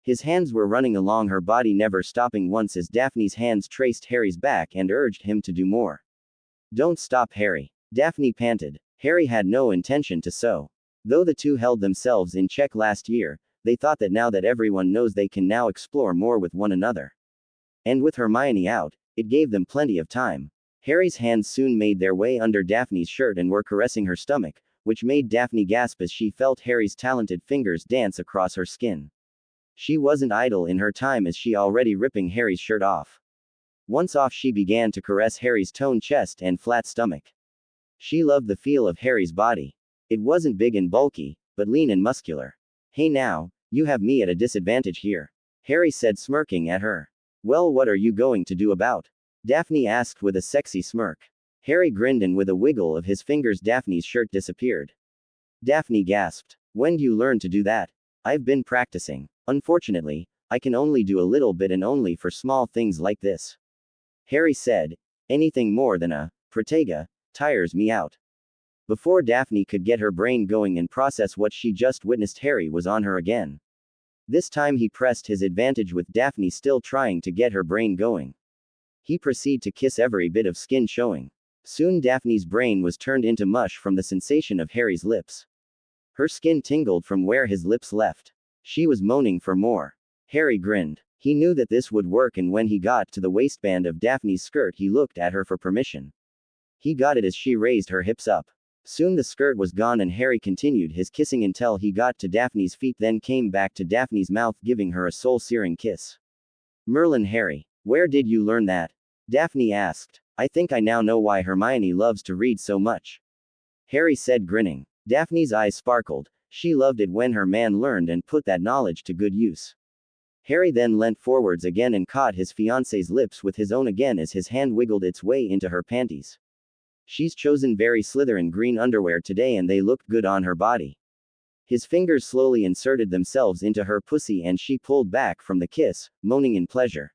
His hands were running along her body, never stopping once as Daphne's hands traced Harry's back and urged him to do more. Don't stop, Harry, Daphne panted. Harry had no intention to so. Though the two held themselves in check last year, they thought that now that everyone knows they can now explore more with one another. And with Hermione out, it gave them plenty of time. Harry's hands soon made their way under Daphne's shirt and were caressing her stomach, which made Daphne gasp as she felt Harry's talented fingers dance across her skin. She wasn't idle in her time as she already ripping Harry's shirt off. Once off, she began to caress Harry's toned chest and flat stomach. She loved the feel of Harry's body. It wasn't big and bulky, but lean and muscular. Hey now, you have me at a disadvantage here, Harry said, smirking at her. Well, what are you going to do about? Daphne asked with a sexy smirk. Harry grinned and with a wiggle of his fingers Daphne's shirt disappeared. Daphne gasped. When do you learn to do that? I've been practicing. Unfortunately, I can only do a little bit and only for small things like this. Harry said. Anything more than a protega tires me out. Before Daphne could get her brain going and process what she just witnessed, Harry was on her again. This time he pressed his advantage with Daphne still trying to get her brain going. He proceeded to kiss every bit of skin showing. Soon Daphne's brain was turned into mush from the sensation of Harry's lips. Her skin tingled from where his lips left. She was moaning for more. Harry grinned. He knew that this would work, and when he got to the waistband of Daphne's skirt he looked at her for permission. He got it as she raised her hips up. Soon the skirt was gone and Harry continued his kissing until he got to Daphne's feet, then came back to Daphne's mouth giving her a soul-searing kiss. Merlin, Harry, where did you learn that? Daphne asked. I think I now know why Hermione loves to read so much, Harry said, grinning. Daphne's eyes sparkled. She loved it when her man learned and put that knowledge to good use. Harry then leant forwards again and caught his fiancée's lips with his own again as his hand wiggled its way into her panties. She's chosen very Slytherin green underwear today and they looked good on her body. His fingers slowly inserted themselves into her pussy and she pulled back from the kiss, moaning in pleasure.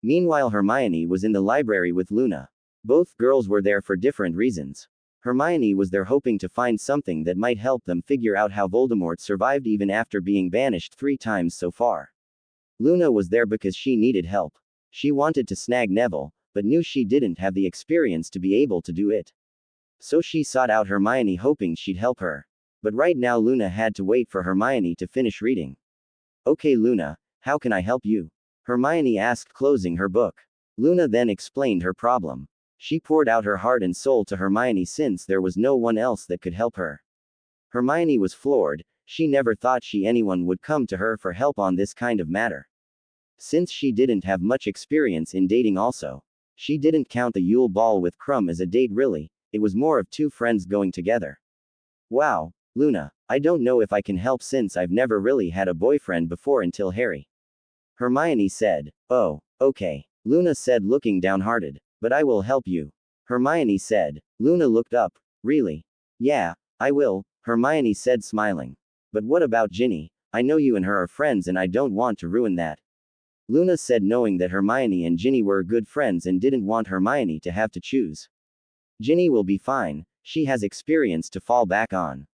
Meanwhile, Hermione was in the library with Luna. Both girls were there for different reasons. Hermione was there hoping to find something that might help them figure out how Voldemort survived even after being banished 3 times so far. Luna was there because she needed help. She wanted to snag Neville, but knew she didn't have the experience to be able to do it. So she sought out Hermione hoping she'd help her. But right now Luna had to wait for Hermione to finish reading. Okay Luna, how can I help you? Hermione asked, closing her book. Luna then explained her problem. She poured out her heart and soul to Hermione since there was no one else that could help her. Hermione was floored. She never thought anyone would come to her for help on this kind of matter. Since she didn't have much experience in dating also. She didn't count the Yule Ball with Crumb as a date really, it was more of 2 friends going together. Wow, Luna, I don't know if I can help since I've never really had a boyfriend before until Harry. Hermione said. Oh, okay, Luna said, looking downhearted. But I will help you. Hermione said. Luna looked up. Really? Yeah, I will, Hermione said, smiling. But what about Ginny? I know you and her are friends and I don't want to ruin that. Luna said, knowing that Hermione and Ginny were good friends and didn't want Hermione to have to choose. Ginny will be fine, she has experience to fall back on.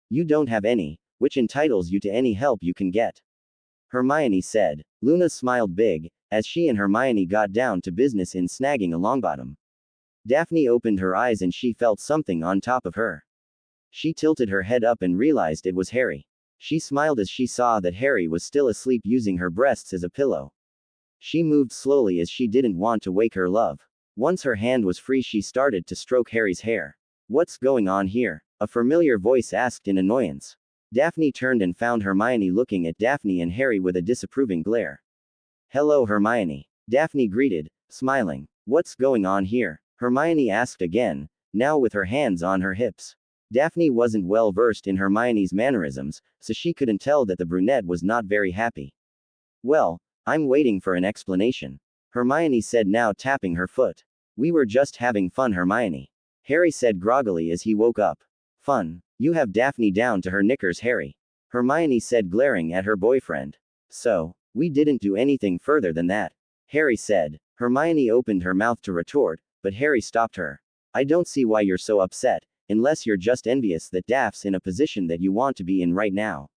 You don't have any, which entitles you to any help you can get. Hermione said. Luna smiled big, as she and Hermione got down to business in snagging a Longbottom. Daphne opened her eyes and she felt something on top of her. She tilted her head up and realized it was Harry. She smiled as she saw that Harry was still asleep using her breasts as a pillow. She moved slowly as she didn't want to wake her love. Once her hand was free she started to stroke Harry's hair. What's going on here? A familiar voice asked in annoyance. Daphne turned and found Hermione looking at Daphne and Harry with a disapproving glare. Hello Hermione. Daphne greeted, smiling. What's going on here? Hermione asked again, now with her hands on her hips. Daphne wasn't well versed in Hermione's mannerisms, so she couldn't tell that the brunette was not very happy. Well, I'm waiting for an explanation, Hermione said, now tapping her foot. We were just having fun, Hermione, Harry said groggily as he woke up. Fun? You have Daphne down to her knickers, Harry, Hermione said, glaring at her boyfriend. So, we didn't do anything further than that, Harry said. Hermione opened her mouth to retort, but Harry stopped her. I don't see why you're so upset, unless you're just envious that Daph's in a position that you want to be in right now,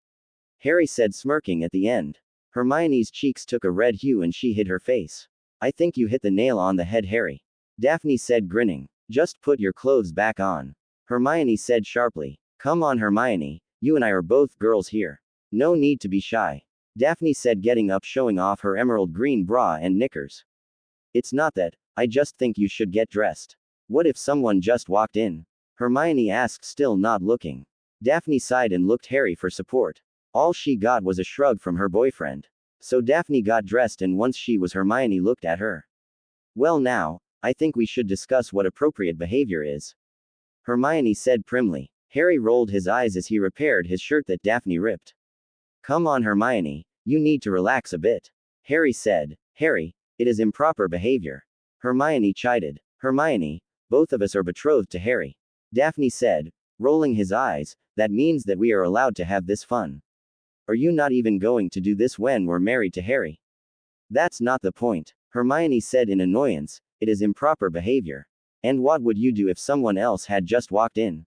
Harry said, smirking at the end. Hermione's cheeks took a red hue and she hid her face. I think you hit the nail on the head, Harry, Daphne said, grinning. Just put your clothes back on, Hermione said sharply. Come on Hermione, you and I are both girls here. No need to be shy, Daphne said, getting up, showing off her emerald green bra and knickers. It's not that, I just think you should get dressed. What if someone just walked in? Hermione asked, still not looking. Daphne sighed and looked Harry for support. All she got was a shrug from her boyfriend. So Daphne got dressed, and once she was, Hermione looked at her. Well, now, I think we should discuss what appropriate behavior is, Hermione said primly. Harry rolled his eyes as he repaired his shirt that Daphne ripped. Come on, Hermione, you need to relax a bit, Harry said. Harry, it is improper behavior, Hermione chided. Hermione, both of us are betrothed to Harry, Daphne said, rolling his eyes. That means that we are allowed to have this fun. Are you not even going to do this when we're married to Harry? That's not the point, Hermione said in annoyance. It is improper behavior. And what would you do if someone else had just walked in?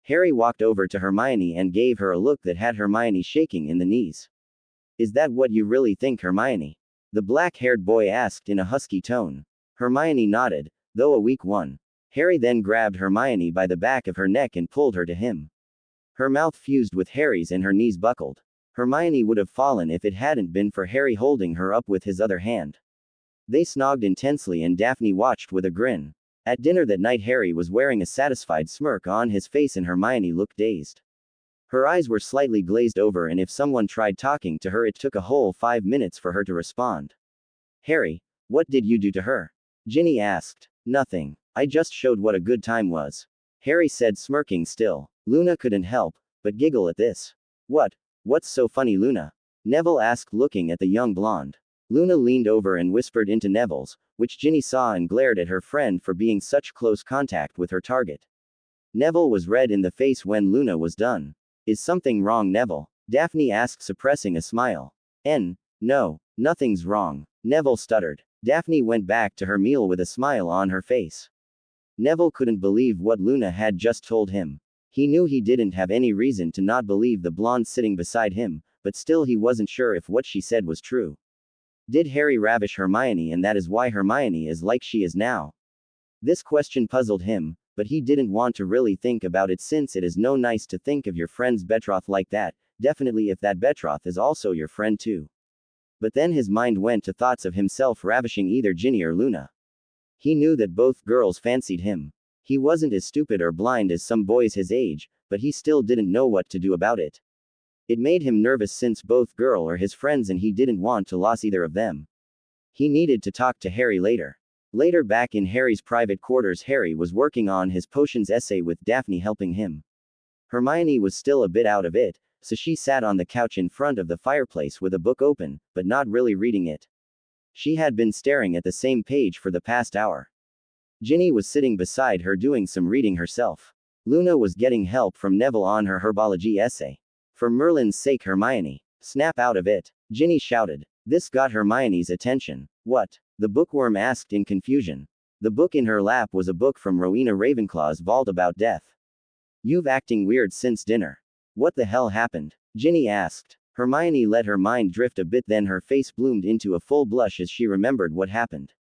Harry walked over to Hermione and gave her a look that had Hermione shaking in the knees. Is that what you really think, Hermione? The black-haired boy asked in a husky tone. Hermione nodded, though a weak one. Harry then grabbed Hermione by the back of her neck and pulled her to him. Her mouth fused with Harry's and her knees buckled. Hermione would have fallen if it hadn't been for Harry holding her up with his other hand. They snogged intensely and Daphne watched with a grin. At dinner that night, Harry was wearing a satisfied smirk on his face and Hermione looked dazed. Her eyes were slightly glazed over, and if someone tried talking to her, it took a whole 5 minutes for her to respond. Harry, what did you do to her? Ginny asked. Nothing. I just showed what a good time was, Harry said, smirking still. Luna couldn't help but giggle at this. What's so funny, Luna? Neville asked, looking at the young blonde. Luna leaned over and whispered into Neville's, which Ginny saw and glared at her friend for being such close contact with her target. Neville was red in the face when Luna was done. Is something wrong, Neville? Daphne asked, suppressing a smile. No, nothing's wrong, Neville stuttered. Daphne went back to her meal with a smile on her face. Neville couldn't believe what Luna had just told him. He knew he didn't have any reason to not believe the blonde sitting beside him, but still he wasn't sure if what she said was true. Did Harry ravish Hermione, and that is why Hermione is like she is now? This question puzzled him, but he didn't want to really think about it, since it is no nice to think of your friend's betroth like that, definitely if that betroth is also your friend too. But then his mind went to thoughts of himself ravishing either Ginny or Luna. He knew that both girls fancied him. He wasn't as stupid or blind as some boys his age, but he still didn't know what to do about it. It made him nervous since both girls are his friends and he didn't want to lose either of them. He needed to talk to Harry later. Later, back in Harry's private quarters, Harry was working on his potions essay with Daphne helping him. Hermione was still a bit out of it, so she sat on the couch in front of the fireplace with a book open, but not really reading it. She had been staring at the same page for the past hour. Ginny was sitting beside her doing some reading herself. Luna was getting help from Neville on her herbology essay. For Merlin's sake, Hermione, snap out of it, Ginny shouted. This got Hermione's attention. What? The bookworm asked in confusion. The book in her lap was a book from Rowena Ravenclaw's vault about death. You've acting weird since dinner. What the hell happened? Ginny asked. Hermione let her mind drift a bit, then her face bloomed into a full blush as she remembered what happened.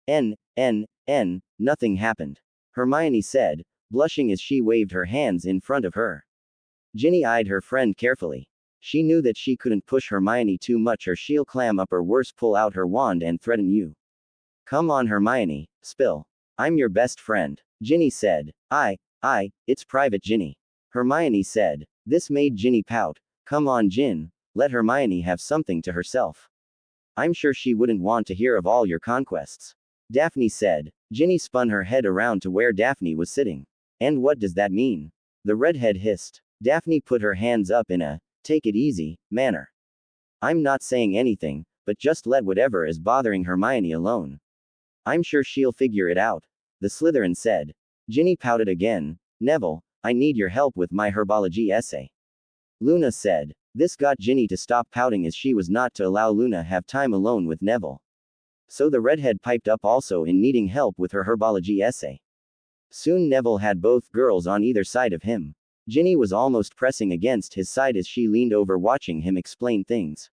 Nothing happened, Hermione said, blushing as she waved her hands in front of her. Ginny eyed her friend carefully. She knew that she couldn't push Hermione too much or she'll clam up, or worse, pull out her wand and threaten you. Come on, Hermione, spill. I'm your best friend, Ginny said. It's private, Ginny, Hermione said. This made Ginny pout. Come on, Gin, let Hermione have something to herself. I'm sure she wouldn't want to hear of all your conquests, Daphne said. Ginny spun her head around to where Daphne was sitting. And what does that mean? The redhead hissed. Daphne put her hands up in a take it easy manner. I'm not saying anything, but just let whatever is bothering Hermione alone. I'm sure she'll figure it out, the Slytherin said. Ginny pouted again. Neville, I need your help with my herbology essay, Luna said. This got Ginny to stop pouting, as she was not to allow Luna have time alone with Neville. So the redhead piped up also in needing help with her herbology essay. Soon Neville had both girls on either side of him. Ginny was almost pressing against his side as she leaned over watching him explain things.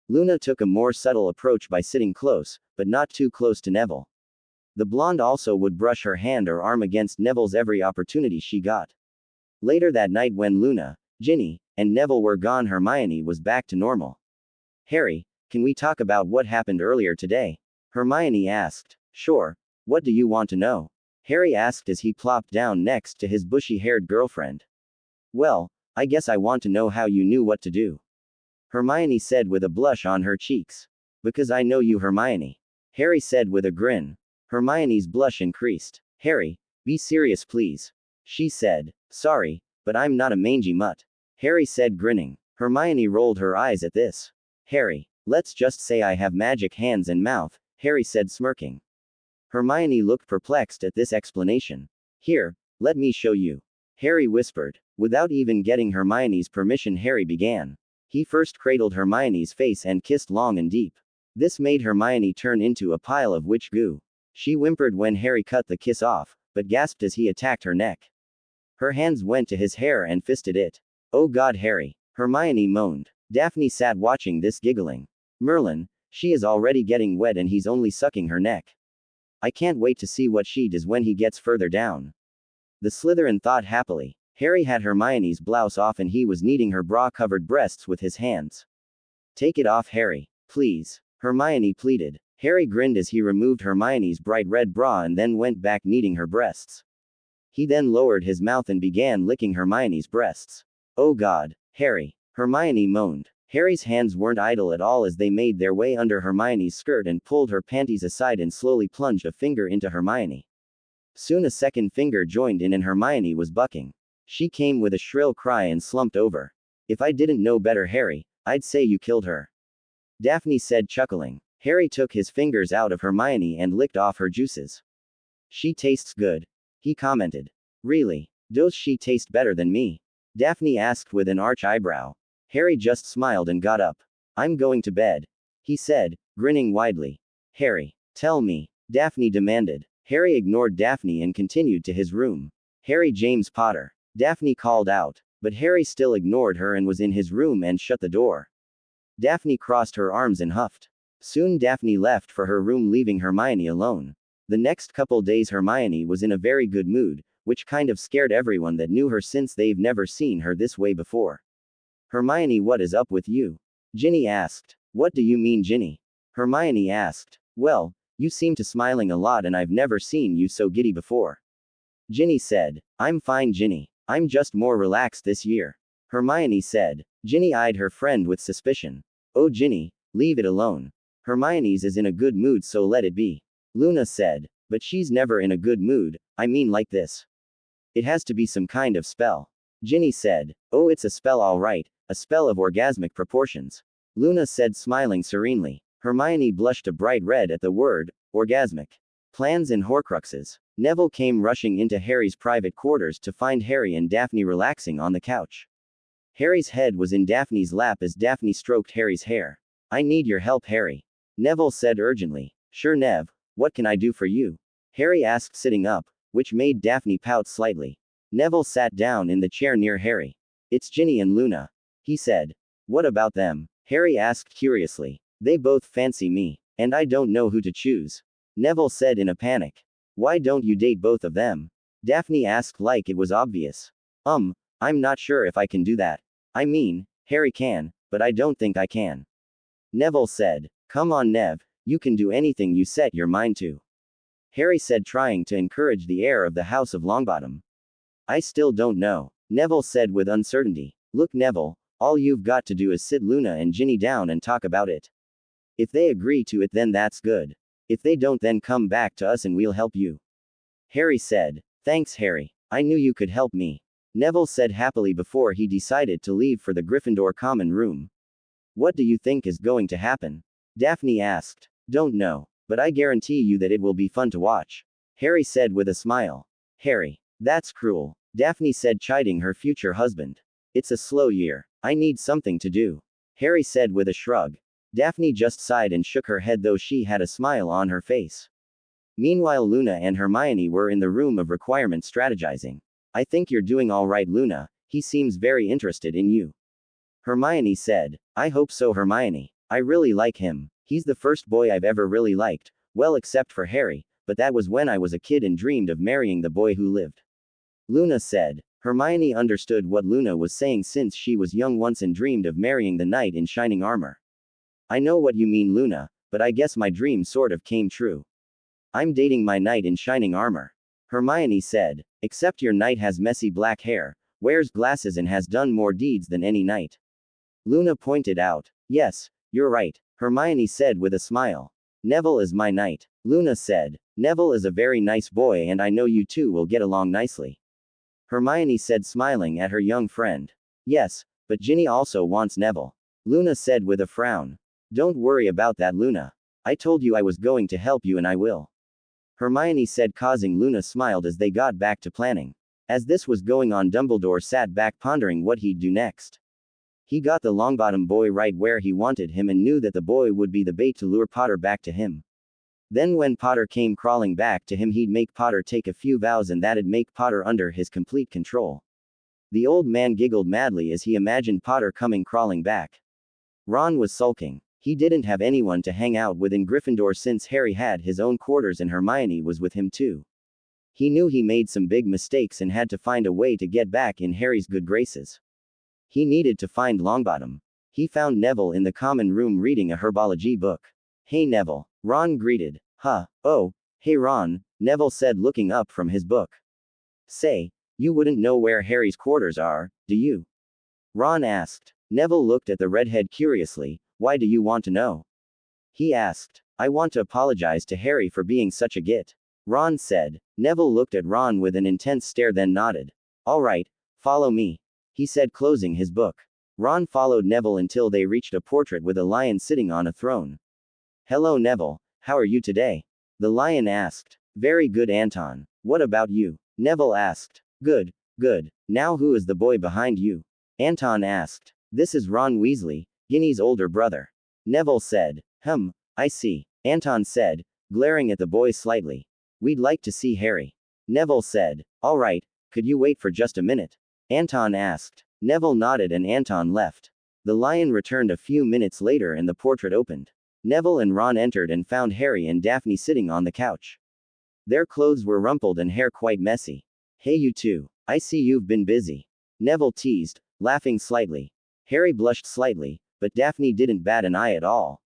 Luna took a more subtle approach by sitting close, but not too close to Neville. The blonde also would brush her hand or arm against Neville's every opportunity she got. Later that night, when Luna, Ginny, and Neville were gone, Hermione was back to normal. Harry, can we talk about what happened earlier today? Hermione asked. Sure. What do you want to know? Harry asked as he plopped down next to his bushy-haired girlfriend. Well, I guess I want to know how you knew what to do. Hermione said with a blush on her cheeks. Because I know you, Hermione. Harry said with a grin. Hermione's blush increased. Harry, be serious please. She said. Sorry, but I'm not a mangy mutt. Harry said grinning. Hermione rolled her eyes at this. Harry, let's just say I have magic hands and mouth, Harry said smirking. Hermione looked perplexed at this explanation. Here, let me show you. Harry whispered. Without even getting Hermione's permission, Harry began. He first cradled Hermione's face and kissed long and deep. This made Hermione turn into a pile of witch goo. She whimpered when Harry cut the kiss off, but gasped as he attacked her neck. Her hands went to his hair and fisted it. Oh God, Harry, Hermione moaned. Daphne sat watching this giggling. Merlin, she is already getting wet and he's only sucking her neck. I can't wait to see what she does when he gets further down. The Slytherin thought happily. Harry had Hermione's blouse off and he was kneading her bra-covered breasts with his hands. Take it off, Harry, please, Hermione pleaded. Harry grinned as he removed Hermione's bright red bra and then went back kneading her breasts. He then lowered his mouth and began licking Hermione's breasts. Oh God, Harry, Hermione moaned. Harry's hands weren't idle at all as they made their way under Hermione's skirt and pulled her panties aside and slowly plunged a finger into Hermione. Soon a second finger joined in and Hermione was bucking. She came with a shrill cry and slumped over. If I didn't know better, Harry, I'd say you killed her. Daphne said, chuckling. Harry took his fingers out of Hermione and licked off her juices. She tastes good, he commented. Really? Does she taste better than me? Daphne asked with an arch eyebrow. Harry just smiled and got up. I'm going to bed, he said, grinning widely. Harry, tell me, Daphne demanded. Harry ignored Daphne and continued to his room. Harry James Potter, Daphne called out, but Harry still ignored her and was in his room and shut the door. Daphne crossed her arms and huffed. Soon Daphne left for her room, leaving Hermione alone. The next couple days Hermione was in a very good mood, which kind of scared everyone that knew her since they've never seen her this way before. Hermione, what is up with you? Ginny asked. What do you mean, Ginny? Hermione asked. Well, you seem to smiling a lot and I've never seen you so giddy before. Ginny said. I'm fine, Ginny. I'm just more relaxed this year. Hermione said. Ginny eyed her friend with suspicion. Oh, Ginny, leave it alone. Hermione's is in a good mood, so let it be. Luna said. But she's never in a good mood, I mean like this. It has to be some kind of spell. Ginny said. Oh, it's a spell all right, a spell of orgasmic proportions. Luna said, smiling serenely. Hermione blushed a bright red at the word, orgasmic. Plans and Horcruxes. Neville came rushing into Harry's private quarters to find Harry and Daphne relaxing on the couch. Harry's head was in Daphne's lap as Daphne stroked Harry's hair. I need your help, Harry. Neville said urgently. Sure, Nev, what can I do for you? Harry asked, sitting up, which made Daphne pout slightly. Neville sat down in the chair near Harry. It's Ginny and Luna, he said. What about them? Harry asked curiously. They both fancy me, and I don't know who to choose. Neville said in a panic. Why don't you date both of them? Daphne asked like it was obvious. I'm not sure if I can do that. I mean, Harry can, but I don't think I can. Neville said. Come on, Nev, you can do anything you set your mind to. Harry said, trying to encourage the heir of the House of Longbottom. I still don't know, Neville said with uncertainty. Look, Neville, all you've got to do is sit Luna and Ginny down and talk about it. If they agree to it, then that's good. If they don't, then come back to us and we'll help you. Harry said. Thanks, Harry. I knew you could help me. Neville said happily before he decided to leave for the Gryffindor common room. What do you think is going to happen? Daphne asked. Don't know, but I guarantee you that it will be fun to watch. Harry said with a smile. Harry, that's cruel, Daphne said, chiding her future husband. It's a slow year. I need something to do. Harry said with a shrug. Daphne just sighed and shook her head, though she had a smile on her face. Meanwhile, Luna and Hermione were in the room of requirement strategizing. I think you're doing all right, Luna. He seems very interested in you. Hermione said. I hope so, Hermione. I really like him. He's the first boy I've ever really liked, well, except for Harry, but that was when I was a kid and dreamed of marrying the boy who lived. Luna said. Hermione understood what Luna was saying since she was young once and dreamed of marrying the knight in shining armor. I know what you mean, Luna, but I guess my dream sort of came true. I'm dating my knight in shining armor. Hermione said. Except your knight has messy black hair, wears glasses and has done more deeds than any knight. Luna pointed out. Yes, you're right, Hermione said with a smile. Neville is my knight. Luna said. Neville is a very nice boy and I know you two will get along nicely. Hermione said, smiling at her young friend. Yes, but Ginny also wants Neville. Luna said with a frown. Don't worry about that, Luna. I told you I was going to help you and I will. Hermione said, causing Luna smiled as they got back to planning. As this was going on, Dumbledore sat back pondering what he'd do next. He got the Longbottom boy right where he wanted him and knew that the boy would be the bait to lure Potter back to him. Then when Potter came crawling back to him, he'd make Potter take a few vows and that'd make Potter under his complete control. The old man giggled madly as he imagined Potter coming crawling back. Ron was sulking. He didn't have anyone to hang out with in Gryffindor since Harry had his own quarters and Hermione was with him too. He knew he made some big mistakes and had to find a way to get back in Harry's good graces. He needed to find Longbottom. He found Neville in the common room reading a herbology book. Hey Neville, Ron greeted. Huh, oh, hey Ron, Neville said looking up from his book. Say, you wouldn't know where Harry's quarters are, do you? Ron asked. Neville looked at the redhead curiously. Why do you want to know? He asked. I want to apologize to Harry for being such a git. Ron said. Neville looked at Ron with an intense stare then nodded. All right, follow me, he said closing his book. Ron followed Neville until they reached a portrait with a lion sitting on a throne. Hello Neville, how are you today? The lion asked. Very good Anton. What about you? Neville asked. Good, good. Now who is the boy behind you? Anton asked. This is Ron Weasley, Ginny's older brother. Neville said. I see. Anton said, glaring at the boy slightly. We'd like to see Harry. Neville said. All right, could you wait for just a minute? Anton asked. Neville nodded and Anton left. The lion returned a few minutes later and the portrait opened. Neville and Ron entered and found Harry and Daphne sitting on the couch. Their clothes were rumpled and hair quite messy. Hey you two, I see you've been busy. Neville teased, laughing slightly. Harry blushed slightly, but Daphne didn't bat an eye at all.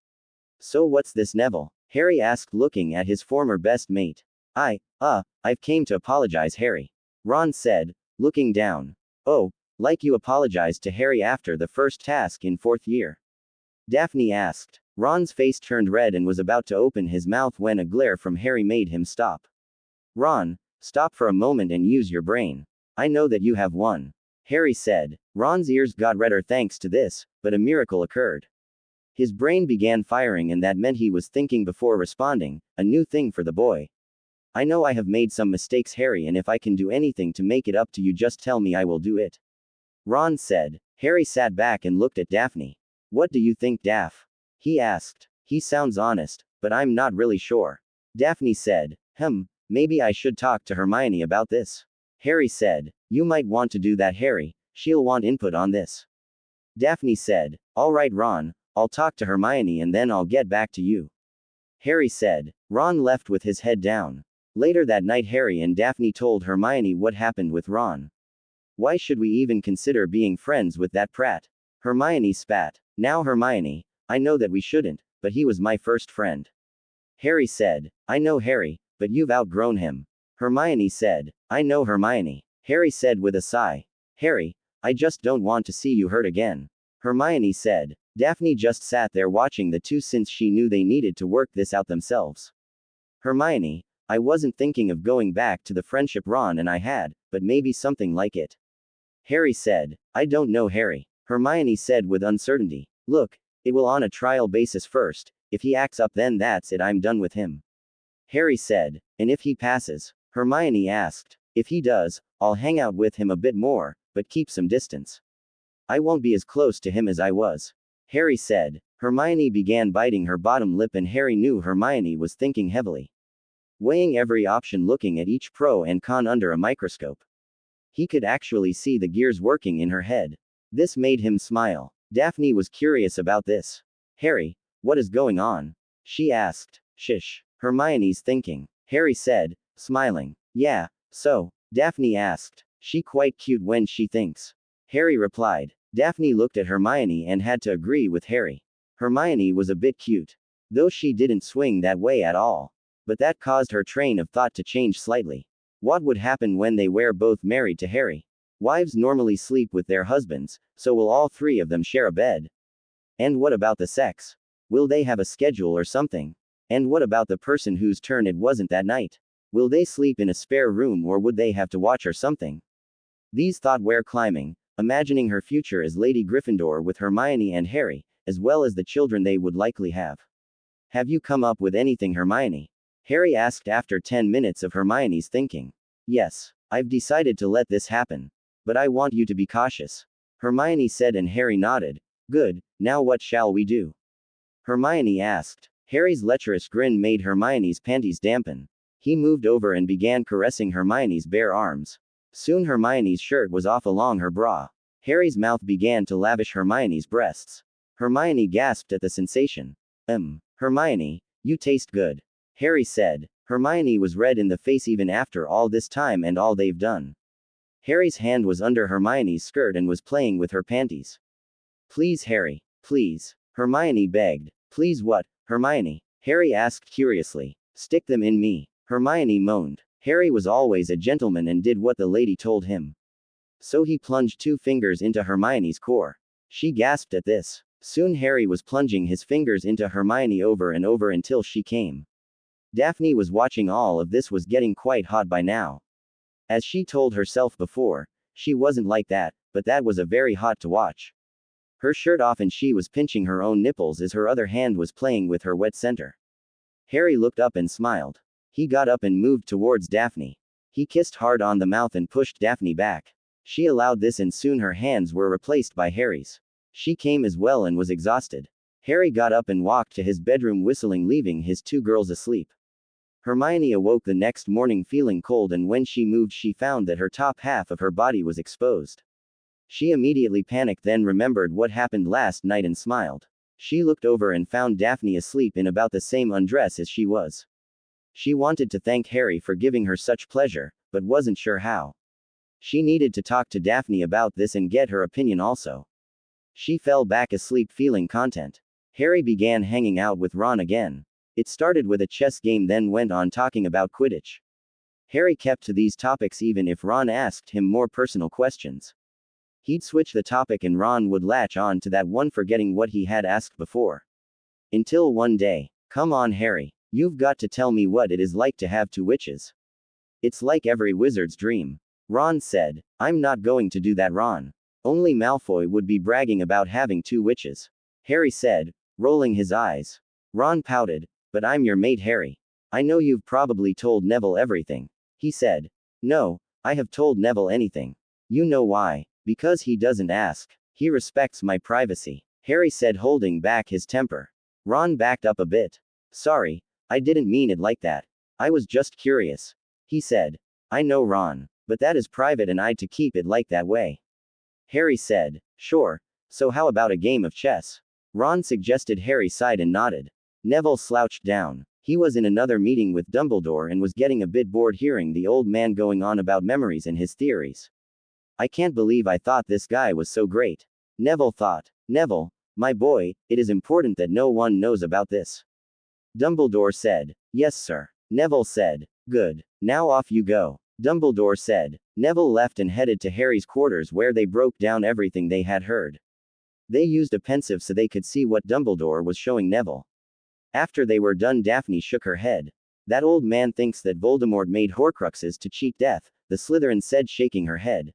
So what's this Neville? Harry asked looking at his former best mate. I've came to apologize Harry. Ron said, looking down. Oh, like you apologized to Harry after the first task in 4th year? Daphne asked. Ron's face turned red and was about to open his mouth when a glare from Harry made him stop. Ron, stop for a moment and use your brain. I know that you have one. Harry said. Ron's ears got redder thanks to this, but a miracle occurred. His brain began firing and that meant he was thinking before responding, a new thing for the boy. I know I have made some mistakes Harry, and if I can do anything to make it up to you just tell me, I will do it. Ron said. Harry sat back and looked at Daphne. What do you think, Daph? He asked. He sounds honest, but I'm not really sure. Daphne said. Maybe I should talk to Hermione about this. Harry said. You might want to do that Harry, she'll want input on this. Daphne said. All right Ron, I'll talk to Hermione and then I'll get back to you. Harry said. Ron left with his head down. Later that night Harry and Daphne told Hermione what happened with Ron. Why should we even consider being friends with that prat? Hermione spat. Now Hermione, I know that we shouldn't, but he was my first friend. Harry said. I know Harry, but you've outgrown him. Hermione said. I know Hermione. Harry said with a sigh. Harry, I just don't want to see you hurt again. Hermione said. Daphne just sat there watching the two since she knew they needed to work this out themselves. Hermione, I wasn't thinking of going back to the friendship Ron and I had, but maybe something like it. Harry said. I don't know Harry. Hermione said with uncertainty. Look, it will on a trial basis first. If he acts up then that's it, I'm done with him. Harry said. And if he passes? Hermione asked. If he does, I'll hang out with him a bit more, but keep some distance. I won't be as close to him as I was. Harry said. Hermione began biting her bottom lip and Harry knew Hermione was thinking heavily. Weighing every option, looking at each pro and con under a microscope. He could actually see the gears working in her head. This made him smile. Daphne was curious about this. Harry, what is going on? She asked. Shish. Hermione's thinking. Harry said, smiling. Yeah, so? Daphne asked. She quite cute when she thinks. Harry replied. Daphne looked at Hermione and had to agree with Harry. Hermione was a bit cute. though she didn't swing that way at all. But that caused her train of thought to change slightly. What would happen when they were both married to Harry? Wives normally sleep with their husbands, so will all three of them share a bed? And what about the sex? Will they have a schedule or something? And what about the person whose turn it wasn't that night? Will they sleep in a spare room or would they have to watch or something? These thoughts were climbing, imagining her future as Lady Gryffindor with Hermione and Harry, as well as the children they would likely have. Have you come up with anything, Hermione? Harry asked after 10 minutes of Hermione's thinking. Yes, I've decided to let this happen. But I want you to be cautious. Hermione said, and Harry nodded. Good, now what shall we do? Hermione asked. Harry's lecherous grin made Hermione's panties dampen. He moved over and began caressing Hermione's bare arms. Soon Hermione's shirt was off along her bra. Harry's mouth began to lavish Hermione's breasts. Hermione gasped at the sensation. Hermione, you taste good. Harry said. Hermione was red in the face even after all this time and all they've done. Harry's hand was under Hermione's skirt and was playing with her panties. Please, Harry. Please. Hermione begged. Please what, Hermione? Harry asked curiously. Stick them in me. Hermione moaned. Harry was always a gentleman and did what the lady told him. So he plunged 2 fingers into Hermione's core. She gasped at this. Soon Harry was plunging his fingers into Hermione over and over until she came. Daphne was watching all of this, was getting quite hot by now. As she told herself before, she wasn't like that, but that was a very hot to watch. Her shirt off and she was pinching her own nipples as her other hand was playing with her wet center. Harry looked up and smiled. He got up and moved towards Daphne. He kissed hard on the mouth and pushed Daphne back. She allowed this and soon her hands were replaced by Harry's. She came as well and was exhausted. Harry got up and walked to his bedroom whistling, leaving his 2 girls asleep. Hermione awoke the next morning feeling cold, and when she moved she found that her top half of her body was exposed. She immediately panicked, then remembered what happened last night and smiled. She looked over and found Daphne asleep in about the same undress as she was. She wanted to thank Harry for giving her such pleasure, but wasn't sure how. She needed to talk to Daphne about this and get her opinion also. She fell back asleep feeling content. Harry began hanging out with Ron again. It started with a chess game, then went on talking about Quidditch. Harry kept to these topics even if Ron asked him more personal questions. He'd switch the topic and Ron would latch on to that one, forgetting what he had asked before. Until one day, come on Harry, you've got to tell me what it is like to have 2 witches. It's like every wizard's dream. Ron said. I'm not going to do that, Ron. Only Malfoy would be bragging about having 2 witches. Harry said, rolling his eyes. Ron pouted. But I'm your mate, Harry. I know you've probably told Neville everything. He said. No, I have told Neville anything. You know why? Because he doesn't ask. He respects my privacy. Harry said, holding back his temper. Ron backed up a bit. Sorry, I didn't mean it like that. I was just curious. He said. I know, Ron, but that is private and I'd to keep it like that way. Harry said. Sure, so how about a game of chess? Ron suggested. Harry sighed and nodded. Neville slouched down. He was in another meeting with Dumbledore and was getting a bit bored hearing the old man going on about memories and his theories. I can't believe I thought this guy was so great. Neville thought. Neville, my boy, it is important that no one knows about this. Dumbledore said. Yes, sir. Neville said. Good. Now off you go. Dumbledore said. Neville left and headed to Harry's quarters where they broke down everything they had heard. They used a pensive so they could see what Dumbledore was showing Neville. After they were done, Daphne shook her head. That old man thinks that Voldemort made Horcruxes to cheat death, the Slytherin said, shaking her head.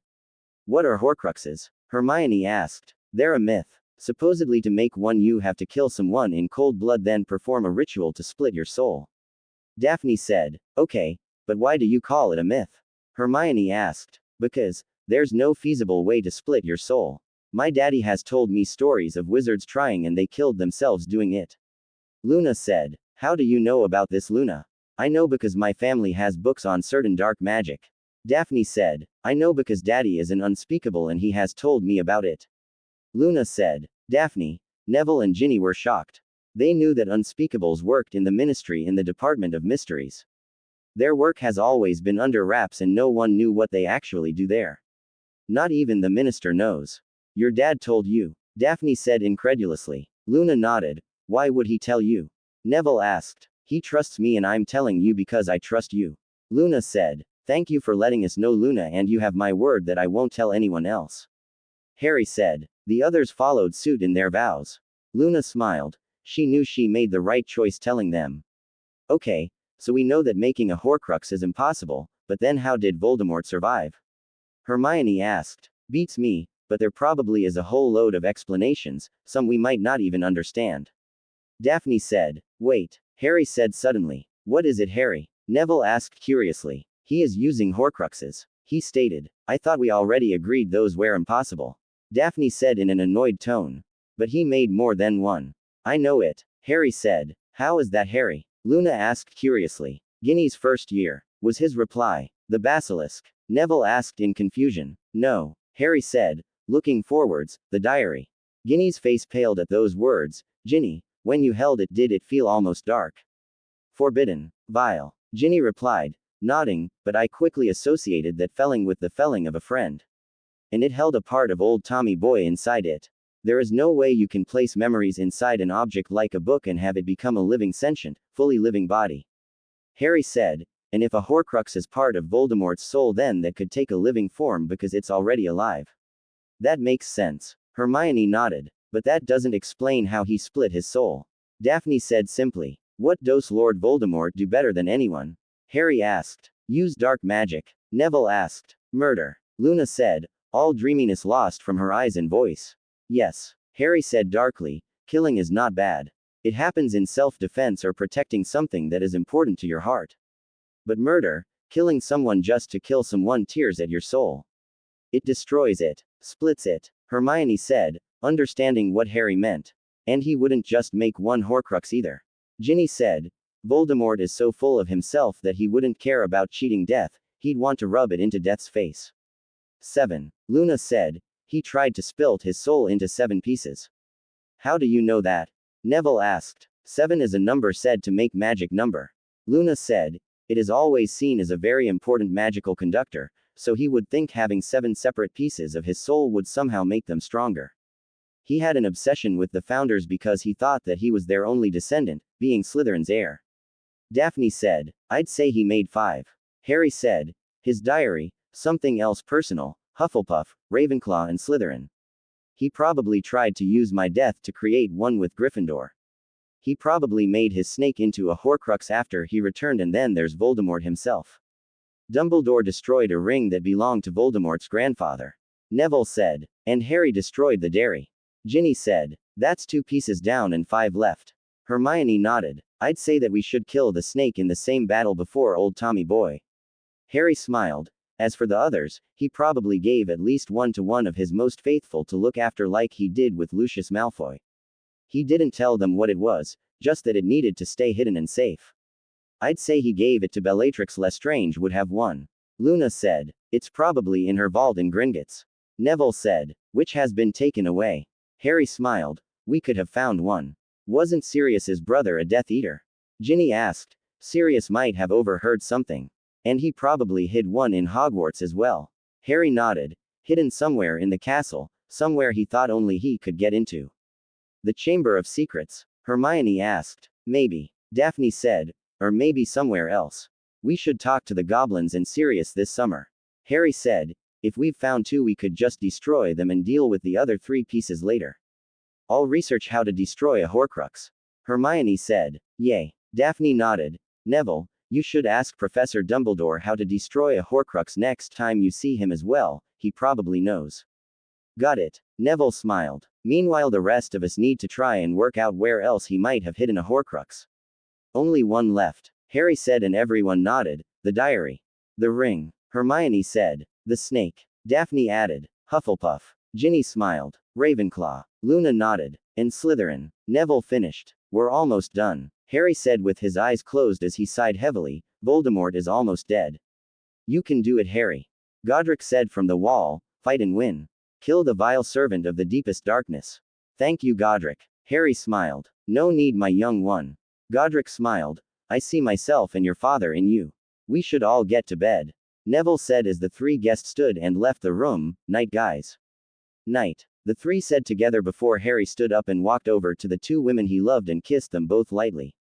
What are Horcruxes? Hermione asked. They're a myth. Supposedly to make one you have to kill someone in cold blood, then perform a ritual to split your soul. Daphne said. Okay, but why do you call it a myth? Hermione asked. Because there's no feasible way to split your soul. My daddy has told me stories of wizards trying and they killed themselves doing it. Luna said. How do you know about this, Luna? I know because my family has books on certain dark magic. Daphne said. I know because Daddy is an unspeakable and he has told me about it. Luna said. Daphne, Neville and Ginny were shocked. They knew that unspeakables worked in the ministry in the Department of Mysteries. Their work has always been under wraps and no one knew what they actually do there. Not even the minister knows. Your dad told you? Daphne said incredulously. Luna nodded. Why would he tell you? Neville asked. He trusts me and I'm telling you because I trust you. Luna said. Thank you for letting us know, Luna, and you have my word that I won't tell anyone else. Harry said. The others followed suit in their vows. Luna smiled. She knew she made the right choice telling them. Okay, so we know that making a Horcrux is impossible, but then how did Voldemort survive? Hermione asked. Beats me, but there probably is a whole load of explanations, some we might not even understand. Daphne said. Wait, Harry said suddenly. What is it, Harry? Neville asked curiously. He is using Horcruxes, he stated. I thought we already agreed those were impossible. Daphne said in an annoyed tone. But he made more than one. I know it, Harry said. How is that, Harry? Luna asked curiously. Ginny's first year, was his reply. The basilisk. Neville asked in confusion. No, Harry said, looking forwards, the diary. Ginny's face paled at those words. Ginny, when you held it, did it feel almost dark? Forbidden. Vile. Ginny replied, nodding, but I quickly associated that felling with the felling of a friend. And it held a part of old Tommy Boy inside it. There is no way you can place memories inside an object like a book and have it become a living sentient, fully living body. Harry said, and if a Horcrux is part of Voldemort's soul, then that could take a living form because it's already alive. That makes sense. Hermione nodded. But that doesn't explain how he split his soul. Daphne said simply. What does Lord Voldemort do better than anyone? Harry asked. Use dark magic. Neville asked. Murder. Luna said, all dreaminess lost from her eyes and voice. Yes. Harry said darkly. Killing is not bad. It happens in self-defense or protecting something that is important to your heart. But murder, killing someone just to kill someone, tears at your soul. It destroys it, splits it, Hermione said, understanding what Harry meant. And he wouldn't just make one Horcrux either. Ginny said, Voldemort is so full of himself that he wouldn't care about cheating death, he'd want to rub it into death's face. 7. Luna said, he tried to split his soul into 7 pieces. How do you know that? Neville asked. 7 is a number said to make magic number. Luna said, it is always seen as a very important magical conductor, so he would think having 7 separate pieces of his soul would somehow make them stronger. He had an obsession with the founders because he thought that he was their only descendant, being Slytherin's heir. Daphne said, I'd say he made 5. Harry said, his diary, something else personal, Hufflepuff, Ravenclaw and Slytherin. He probably tried to use my death to create one with Gryffindor. He probably made his snake into a Horcrux after he returned, and then there's Voldemort himself. Dumbledore destroyed a ring that belonged to Voldemort's grandfather. Neville said, and Harry destroyed the dairy. Ginny said, that's 2 pieces down and 5 left. Hermione nodded. I'd say that we should kill the snake in the same battle before old Tommy Boy. Harry smiled. As for the others, he probably gave at least one to one of his most faithful to look after, like he did with Lucius Malfoy. He didn't tell them what it was, just that it needed to stay hidden and safe. I'd say he gave it to Bellatrix Lestrange would have one. Luna said, it's probably in her vault in Gringotts. Neville said, which has been taken away. Harry smiled, we could have found one. Wasn't Sirius's brother a Death Eater? Ginny asked. Sirius might have overheard something. And he probably hid one in Hogwarts as well. Harry nodded. Hidden somewhere in the castle, somewhere he thought only he could get into. The Chamber of Secrets? Hermione asked. Maybe. Daphne said. Or maybe somewhere else. We should talk to the goblins and Sirius this summer. Harry said. If we've found 2, we could just destroy them and deal with the other 3 pieces later. I'll research how to destroy a Horcrux. Hermione said. Yay. Daphne nodded. Neville, you should ask Professor Dumbledore how to destroy a Horcrux next time you see him as well, he probably knows. Got it. Neville smiled. Meanwhile, the rest of us need to try and work out where else he might have hidden a Horcrux. Only one left, Harry said, and everyone nodded. The diary. The ring. Hermione said. The snake. Daphne added. Hufflepuff. Ginny smiled. Ravenclaw. Luna nodded. And Slytherin. Neville finished. We're almost done, Harry said with his eyes closed as he sighed heavily. Voldemort is almost dead. You can do it, Harry. Godric said from the wall. Fight and win. Kill the vile servant of the deepest darkness. Thank you, Godric. Harry smiled. No need, my young one. Godric smiled. I see myself and your father in you. We should all get to bed. Neville said as the 3 guests stood and left the room. Night, guys. Night. The 3 said together before Harry stood up and walked over to the 2 women he loved and kissed them both lightly.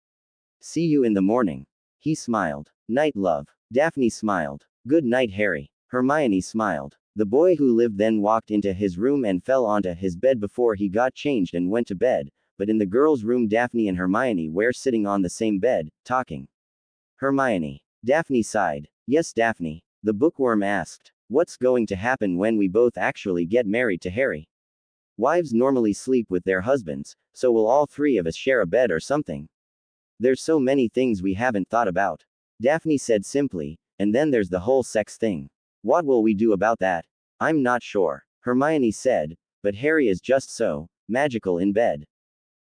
See you in the morning. He smiled. Night, love. Daphne smiled. Good night, Harry. Hermione smiled. The boy who lived then walked into his room and fell onto his bed before he got changed and went to bed, but in the girls' room Daphne and Hermione were sitting on the same bed, talking. Hermione. Daphne sighed. Yes, Daphne. The bookworm asked. What's going to happen when we both actually get married to Harry? Wives normally sleep with their husbands, so will all three of us share a bed or something? There's so many things we haven't thought about. Daphne said simply, and then there's the whole sex thing. What will we do about that? I'm not sure. Hermione said, but Harry is just so magical in bed.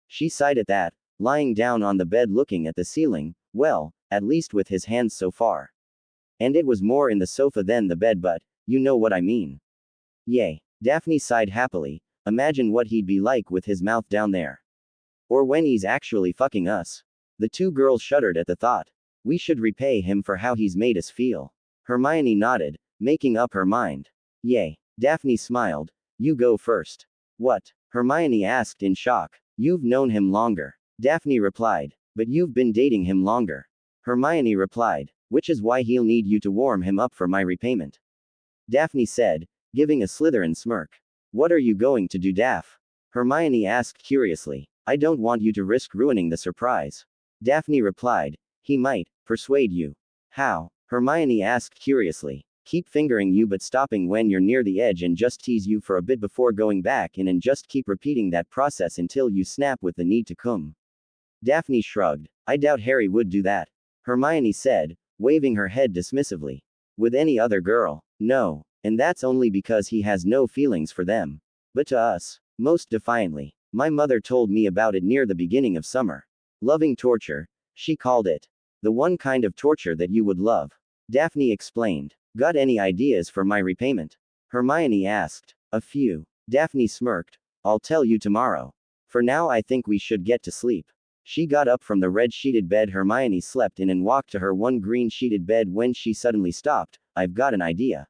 She sighed at that, lying down on the bed looking at the ceiling, well, at least with his hands so far. And it was more in the sofa than the bed, but you know what I mean. Yay. Daphne sighed happily. Imagine what he'd be like with his mouth down there. Or when he's actually fucking us. The two girls shuddered at the thought. We should repay him for how he's made us feel. Hermione nodded, making up her mind. Yay. Daphne smiled. You go first. What? Hermione asked in shock. You've known him longer. Daphne replied. But you've been dating him longer. Hermione replied. Which is why he'll need you to warm him up for my repayment. Daphne said, giving a Slytherin smirk. What are you going to do, Daph? Hermione asked curiously. I don't want you to risk ruining the surprise. Daphne replied. He might persuade you. How? Hermione asked curiously. Keep fingering you but stopping when you're near the edge and just tease you for a bit before going back in and just keep repeating that process until you snap with the need to come. Daphne shrugged. I doubt Harry would do that. Hermione said, waving her head dismissively. With any other girl? No. And that's only because he has no feelings for them. But to us. Most defiantly. My mother told me about it near the beginning of summer. Loving torture, she called it. The one kind of torture that you would love. Daphne explained. Got any ideas for my repayment? Hermione asked. A few. Daphne smirked. I'll tell you tomorrow. For now I think we should get to sleep. She got up from the red-sheeted bed Hermione slept in and walked to her one green-sheeted bed when she suddenly stopped. I've got an idea.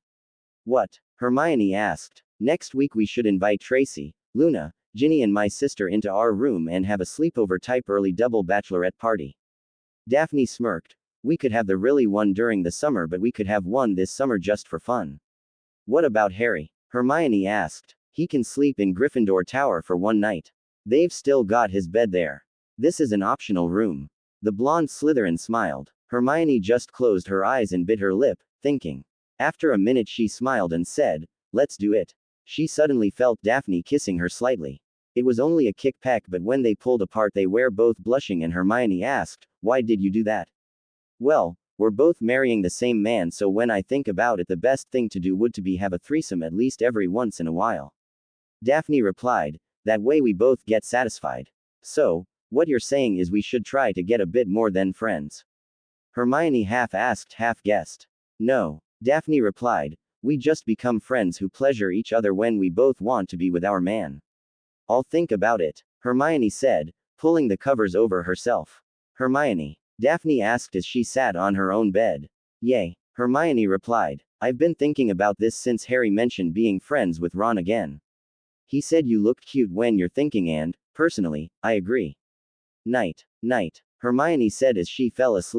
What? Hermione asked. Next week we should invite Tracy, Luna, Ginny and my sister into our room and have a sleepover-type early double bachelorette party. Daphne smirked. We could have the really one during the summer, but we could have one this summer just for fun. What about Harry? Hermione asked. He can sleep in Gryffindor Tower for one night. They've still got his bed there. This is an optional room. The blonde Slytherin smiled. Hermione just closed her eyes and bit her lip, thinking. After a minute she smiled and said, let's do it. She suddenly felt Daphne kissing her slightly. It was only a kick-peck, but when they pulled apart they were both blushing and Hermione asked, why did you do that? Well, we're both marrying the same man, so when I think about it the best thing to do would to be have a threesome at least every once in a while. Daphne replied, that way we both get satisfied. So, what you're saying is we should try to get a bit more than friends. Hermione half asked half guessed. No. Daphne replied, we just become friends who pleasure each other when we both want to be with our man. I'll think about it, Hermione said, pulling the covers over herself. Hermione. Daphne asked as she sat on her own bed. Yay. Hermione replied, I've been thinking about this since Harry mentioned being friends with Ron again. He said you looked cute when you're thinking and, personally, I agree. Night. Night. Hermione said as she fell asleep.